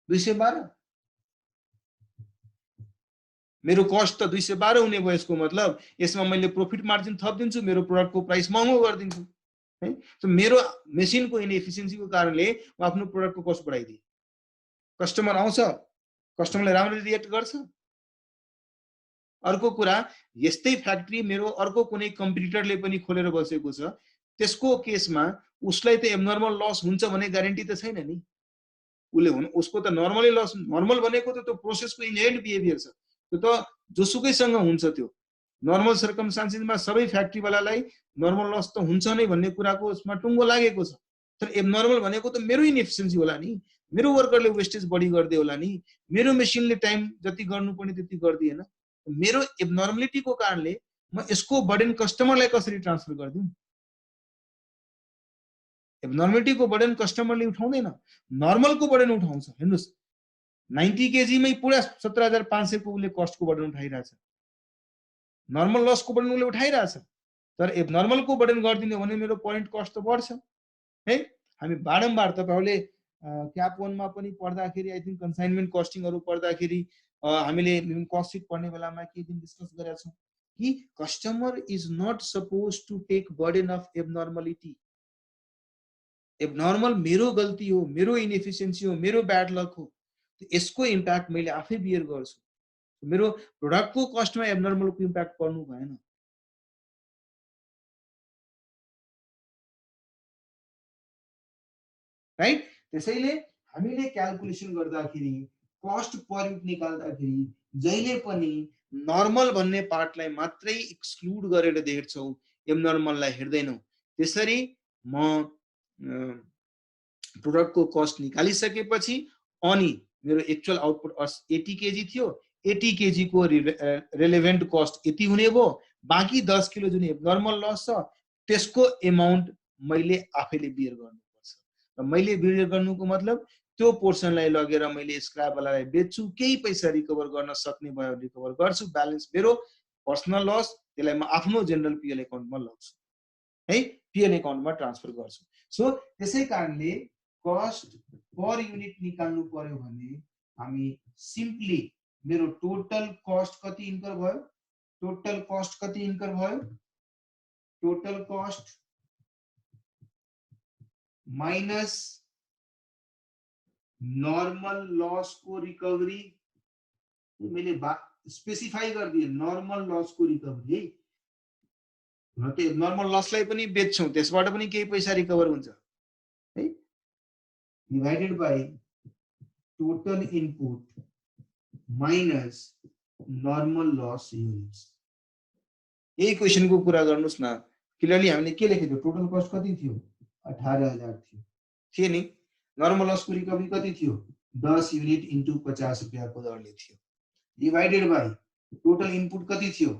212। मेरो कस्ट त 212 हुने भयो। यसको मतलब यसमा मैले प्रॉफिट मार्जिन थप दिन्छु, मेरो प्रोडक्टको प्राइस महँगो गरिदिन्छु है। तो मेरो मेसिनको इनएफिसियन्सीको कारणले म आफ्नो प्रोडक्टको कस्ट बढाइदिए। कस्टमर आउँछ, कस्टमरले राम्ररी रिएक्ट गर्छ। अर्को कुरा, यस्तै फ्याक्ट्री मेरो अर्को कुनै कम्पिटिटरले पनि खोलेर बसेको छ, त्यसको केसमा उसलाई त एबनर्मल लस हुन्छ भन्ने ग्यारेन्टी त छैन नि। उसको त नर्मली लस, नर्मल भनेको त त्यो प्रोसेसको इनहेरेन्ट बिहेभियर छ, त्यो त जोसुकैसँग हुन्छ। त्यो नर्मल सर्कमस्टान्सेसमा सबै फ्याक्ट्रीवालालाई नर्मल लस त हुन्छ नै भन्ने कुराको उसमा टुङ्गो लागेको छ। तर एबनर्मल भनेको त मेरो इनएफिसियन्सी होला नि, मेरो वर्करले वेस्टेज बढी गर्दै होला नि, मेरो मेसिनले टाइम जति गर्नुपर्ने त्यति गर्दिएन। मेरो एबनर्मलिटीको कारणले म यसको बर्डन कस्टमरलाई कसरी ट्रान्सफर गर्दिउँ? एबनर्मलिटीको बर्डन कस्टमरले उठाउँदैन, नर्मलको बर्डन उठाउँछ। हेर्नुस् 90 केजी मै पुरा 17,500 को उसले कस्टको बर्डन उठाइरहेछ, नर्मल लसको बर्डन उसले उठाइरहेछ। तर एबनर्मलको बर्डन गरिदिने भने मेरो पॉइंट कस्ट त बढ्छ है। हामी बारम्बार तपाईहरुले क्याप 1 मा पनि पढ्दाखेरि आई थिंक कन्साइनमेन्ट कस्टिङहरु पढ्दाखेरि हामीले कस्ट सिट पढ्ने बेलामा के दिन डिस्कस गरेका छौं कि customer is not suppose to take burden of abnormality. Abnormal मेरो गल्ती हो, मेरो इनएफिसियन्सी हो, मेरो ब्याड लक हो, यसको इम्प्याक्ट मैले आफै बियर गर्छु। मेरो प्रोडक्टको कस्टमा एबनर्मलको इम्प्याक्ट पर्नु भएन। राइट? त्यसैले हामीले क्याल्कुलेसन गर्दाखेरि कस्ट पर युनिट निकाल्दाखेरि जहिले पनि नर्मल भन्ने पार्टलाई मात्रै एक्सक्लुड गरेर देख्छौं, एबनर्मललाई हेर्दैनौं। त्यसरी म प्रोडक्टको कस्ट निकालिसकेपछि अनि मेरो एक्चुअल आउटपुट 80 केजी थियो, 80 केजी को रिलेभेन्ट कस्ट यति हुने भयो, बाँकी 10 किलो जुन एबनर्मल लस छ त्यसको अमाउन्ट मैले आफैले बियर गर्नुपर्छ। र मैले बियर गर्नुको मतलब त्यो पोर्सनलाई लगेर मैले स्क्रैप वालालाई बेच्छु, केही पैसा रिकभर गर्न सक्ने भयो रिकभर गर्छु, ब्यालेन्स मेरो पर्सनल लस त्यसलाई म आफ्नो जनरल पीएल अकाउन्टमा लग्छु है, पीएल अकाउन्टमा ट्रान्सफर गर्छु। सो त्यसै कारणले कस्ट पर युनिट निकाल्नु पर्यो भने हामी सिम्पली मेरो टोटल कस्ट कति इन्कर भयो, टोटल कस्ट कति इन्कर भयो, total cost minus normal loss को रिकभरी, मैले स्पेसिफाई गरिदिए नर्मल लस को रिकभरी है, र त्यो नर्मल लसलाई पनि बेच्छौं, त्यसबाट पनि केही पैसा रिकभर हुन्छ है, divided by total input minus normal loss units. यही क्वेशनको कुरा गर्नुस् न। क्लियरली हामीले के लेखेको थियो, टोटल कस्ट कति थियो, 18,000 थियो नि, नर्मल लसको रिकभरी कति थियो, 10 युनिट इन्टु 50 रुपैयाँको दरले थियो, डिवाइडेड बाइ टोटल इनपुट कति थियो,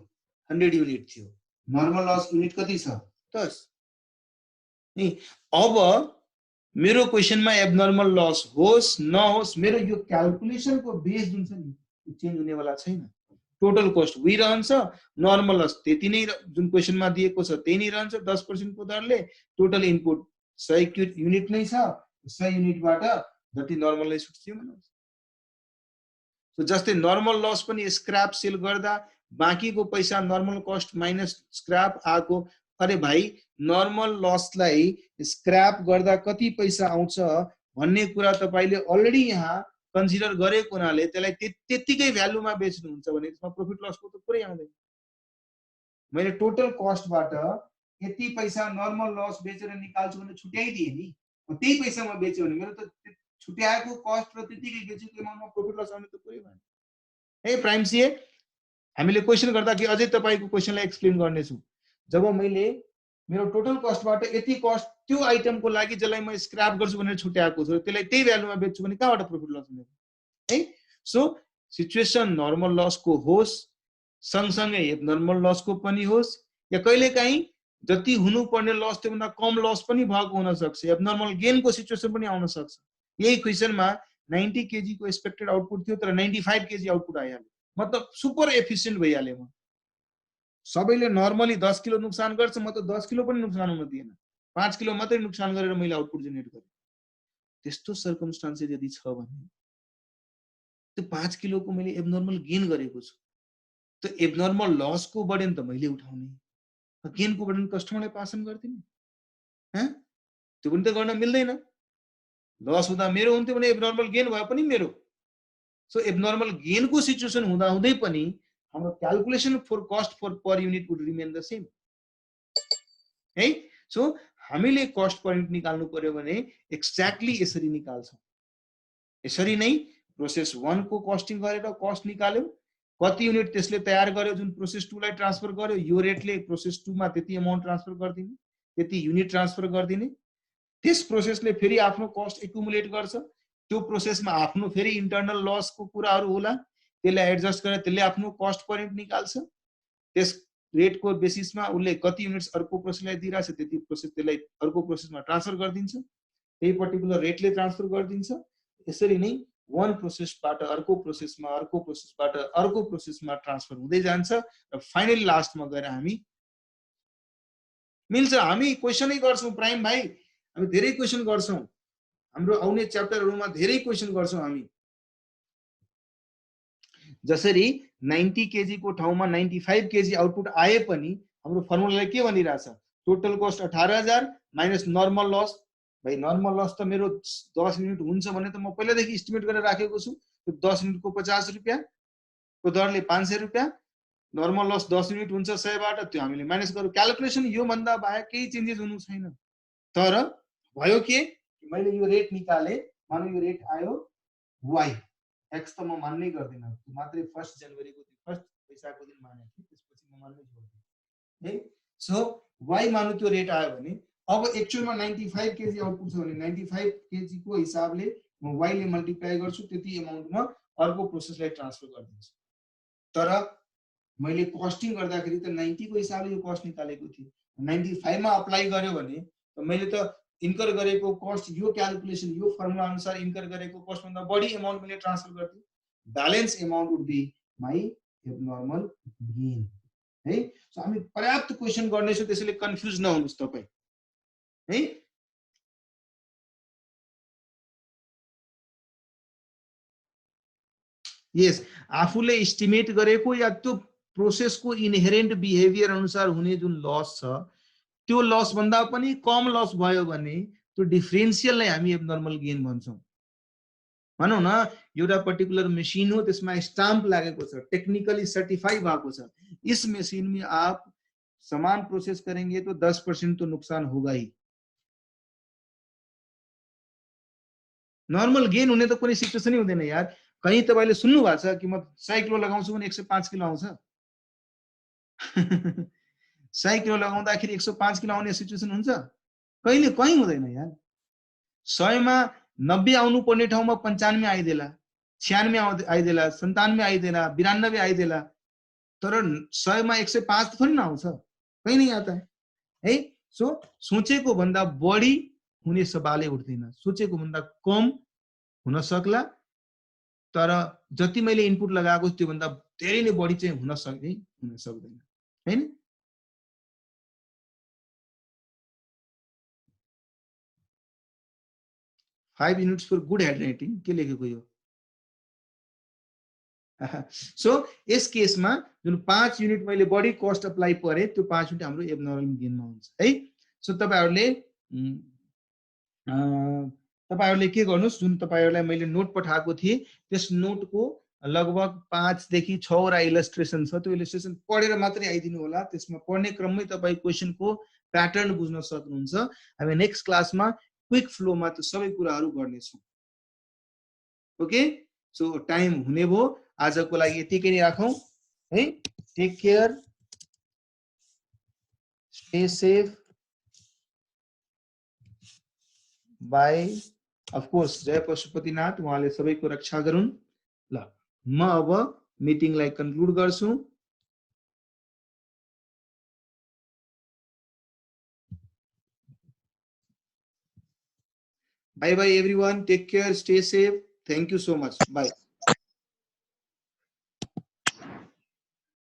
100 युनिट थियो, नर्मल लस युनिट कति छ, 10। अब मेरो क्वेशनमा एबनर्मल लस होस् नहोस्, मेरो यो क्याल्कुलेसनको बेस जुन छ नि चेन्ज हुनेवाला छैन। टोटल कस्ट उही रहन्छ, नर्मल लस त्यति नै जुन क्वेशनमा दिएको छ त्यही नै रहन्छ 10% को दरले, टोटल इनपुट 100 युनिट नै छ, 100 युनिटबाट जति नर्मललाई सुट्यो भन्नुहोस्। सो जस्तै नर्मल लस पनि स्क्रैप सेल गर्दा बाँकीको पैसा नर्मल कस्ट माइनस स्क्रैप आको, अरे भाइ नर्मल लसलाई स्क्रैप गर्दा कति पैसा आउँछ भन्ने कुरा तपाईले अलरेडी यहाँ कन्सिडर गरेको हुनाले त्यसलाई त्यतिकै भ्यालुमा बेच्नुहुन्छ भने त्यसमा प्रॉफिट लसको त कुरै आउँदैन। मैले टोटल कस्टबाट यति पैसा नर्मल लस बेचेर निकाल्छु भने छुट्याइदिए नि, त्यही पैसामा बेच्यो भने मेरो त छुट्याएको कस्ट र त्यतिकै बेचेको एमाउन्टमा प्रॉफिट लस आउने त कुरै भएन। ए प्राइम सीए हामीले क्वेशन गर्दा कि अझै तपाईको क्वेशनलाई एक्सप्लेन गर्नेछु। जब मैले मेरो टोटल कस्टबाट यति कस्ट त्यो आइटमको लागि जसलाई म स्क्रैप गर्छु भनेर छुट्याएको छु त्यसलाई त्यही भ्यालुमा बेच्छु भने कहाँबाट प्रॉफिट लस हुने है। सो सिचुएसन नर्मल लसको होस् सँगसँगै एबनर्मल लसको पनि होस्, या कहिलेकाहीँ जति हुनुपर्ने लस त्योभन्दा कम लस पनि भएको हुन सक्छ, एबनर्मल गेनको सिचुएसन पनि आउन सक्छ। यही क्वेशनमा 90 केजी को एक्सपेक्टेड आउटपुट थियो तर 95 केजी आउटपुट आइहाल्यो, मतलब सुपर एफिसिएन्ट भइहाल्यो। म सबैले नर्मली 10 किलो नुकसान गर्छ, म त 10 किलो पनि नुकसान हुन दिएन, 5 किलो मात्रै नुकसान गरेर मैले आउटपुट जेनेरेट गरेँ। त्यस्तो सर्कमस्टान्सेस यदि छ भने त्यो 5 किलो को मैले एबनर्मल गेन गरेको छु, त्यो एबनर्मल लस को बर्डन त मैले उठाउने, गेन को बर्डन कस्टमरलाई पास अन गर्दिने, हैं त्यो पनि त गर्न मिल्दैन। लस हुँदा मेरो हुन्थ्यो भने एबनर्मल गेन भए पनि मेरो। सो एबनर्मल गेन को सिचुएसन हुँदा हुँदै पनि हाम्रो calculation for cost for per unit would remain the same है। सो हामीले कस्ट पर युनिट निकाल्नु पर्यो भने एक्ज्याक्टली यसरी निकाल्छौं। यसरी नै प्रोसेस 1 को कस्टिङ गरेर कस्ट निकाल्यौ, कति युनिट त्यसले तयार गर्यो जुन प्रोसेस 2 लाई ट्रान्सफर गर्यो, यो रेटले प्रोसेस 2 मा त्यति अमाउन्ट ट्रान्सफर गर्दिने, त्यति युनिट ट्रान्सफर गर्दिने। त्यस प्रोसेसले फेरि आफ्नो कस्ट एकुमुलेट गर्छ, त्यो प्रोसेसमा आफ्नो फेरि इन्टरनल लस को कुराहरु होला, त्यसलाई एडजस्ट गरेर त्यसले आफ्नो कस्ट पर युनिट निकाल्छ। त्यस रेट को बेसिसमा उले कति युनिट्स अर्को प्रोसेसलाई दिइराछ त्यति प्रोसेस त्यसलाई अर्को प्रोसेसमा ट्रान्सफर गर्दिन्छ, त्यही पर्टिकुलर रेटले ट्रान्सफर गर्दिन्छ। यसरी नै वन प्रोसेसबाट अर्को प्रोसेसमा, अर्को प्रोसेसबाट अर्को प्रोसेसमा ट्रान्सफर हुँदै जान्छ र फाइनली लास्टमा गएर हामी मिल्छ। हामी क्वेशनै गर्छौं प्राइम भाइ, हामी धेरै क्वेशन गर्छौं, हाम्रो आउने च्याप्टरहरुमा धेरै क्वेशन गर्छौं हामी। जसरी 90 केजी को ठाउँमा 95 केजी आउटपुट आए पनि हाम्रो फर्मुलाले के भनिराछ, total cost 18,000 minus normal loss. भाइ नर्मल लस त मेरो 10 युनिट हुन्छ भने त म पहिलादेखि एस्टिमेट गरेर राखेको छु, त्यो 10 युनिट को 50 रुपैयाँ को दरले 500 रुपैयाँ, नर्मल लस 10 युनिट हुन्छ 100 बाट, त्यो हामीले माइनस गर्यो। क्याल्कुलेसन यो भन्दा बाहेक केही चेन्जेस हुनु छैन। तर भयो के, मैले यो रेट निकाले, मानौ यो रेट आयो y, एक्स त म मान्नै गर्दिन, मात्रै 1 जनवरी को दिन, फर्स्ट पैसाको दिन माने थिए, त्यसपछि म मान्नै छोड्दिए है। सो y मानु त्यो रेट आयो भने अब एक्चुअलमा 95 केजी आउटपुट छ भने 95 केजी को हिसाबले म y ले मल्टिप्लाई गर्छु, त्यति अमाउन्टमा अर्को प्रोसेसलाई ट्रान्सफर गरिदिन्छु। तर मैले कस्टिङ गर्दाखेरि त 90 को हिसाबले यो कस्ट निकालेको थिए, 95 मा अप्लाई गर्यो भने मैले त इन्कर गरेको कस्ट यो क्याल्कुलेसन यो फर्मुला अनुसार इन्कर गरेको कस्ट भन्दा बढी अमाउन्ट मैले ट्रान्सफर गर्दिए, balance amount would be my abnormal gain है। सो हामी पर्याप्त क्वेशन गर्नेछौं, त्यसैले कन्फ्युज नहुनुस् तपाई है। यस, आफूले एस्टिमेट गरेको या त्यो प्रोसेसको इनहेरेन्ट बिहेभियर अनुसार हुने जुन लस छ त्यो लस भन्दा पनि कम लस भयो भने त्यो डिफरेन्शियललाई हामी एबनर्मल गेन भन्छौँ। भनौँ न एउटा पर्टिकुलर मशीन हो, त्यसमा स्टाम्प लागेको छ, टेक्निकली सर्टिफाई भएको छ, इस मशीन में आप समान प्रोसेस करेंगे तो 10% तो नुकसान होगा ही। नर्मल गेन हुने त कुनै सिचुएसनै हुँदैन यार। कहीँ तपाईँले सुन्नु भएको छ कि म 100 किलो लगाउँछु भने 105 किलो आउँछ? 100 किलो लगाउँदाखेरि 105 किलो आउने सिचुएसन हुन्छ? कहिले कहीँ हुँदैन यार। 100 मा 90 आउनु पर्ने ठाउँमा 95 आइदेला, 96 आइदेला, 97 आइदेला, 92 आइदेला, तर 100 मा 105 थोड़ी ना आउँछ, कहीं नहीं आता है। सो सोचेको भन्दा बढी हुने सवालै उठ्दैन, सोचेको भन्दा कम हुन सक्ला, तर जति मैले इनपुट लगाएको त्यो भन्दा धेरै नै बढी चाहिँ हुन सक्दैन हैन। 5 युनिट्स फर गुड ह्यान्डराइटिङ के लेखेको यो? सो यस केसमा जुन 5 युनिट मैले बढी कस्ट अप्लाई परे त्यो 5 युनिट हाम्रो एबनर्मल गेनमा हुन्छ है। सो तपाईहरुले के गर्नुस्, जुन तपाईहरुलाई मैले नोट पठाएको थिए त्यस नोटको लगभग 5 देखि 6 वटा इलस्ट्रेसन छ, त्यो इलस्ट्रेसन पढेर मात्रै आइदिनु होला। त्यसमा पढ्ने क्रममै तपाई क्वेशनको प्याटर्न बुझ्न सक्नुहुन्छ। हामी नेक्स्ट क्लासमा क्विक फ्लोमा त्यो सबै कुराहरु गर्नेछौं। ओके, सो टाइम हुने भो, आजको लागि यतिकै नै राखौं है। Take care, stay safe, bye. Of course जय पशुपतिनाथ, उहाँले सबैको रक्षा गरून्। ल म अब मिटिङलाई कन्क्लुड गर्छु। Bye bye everyone, take care, stay safe, thank you so much, bye.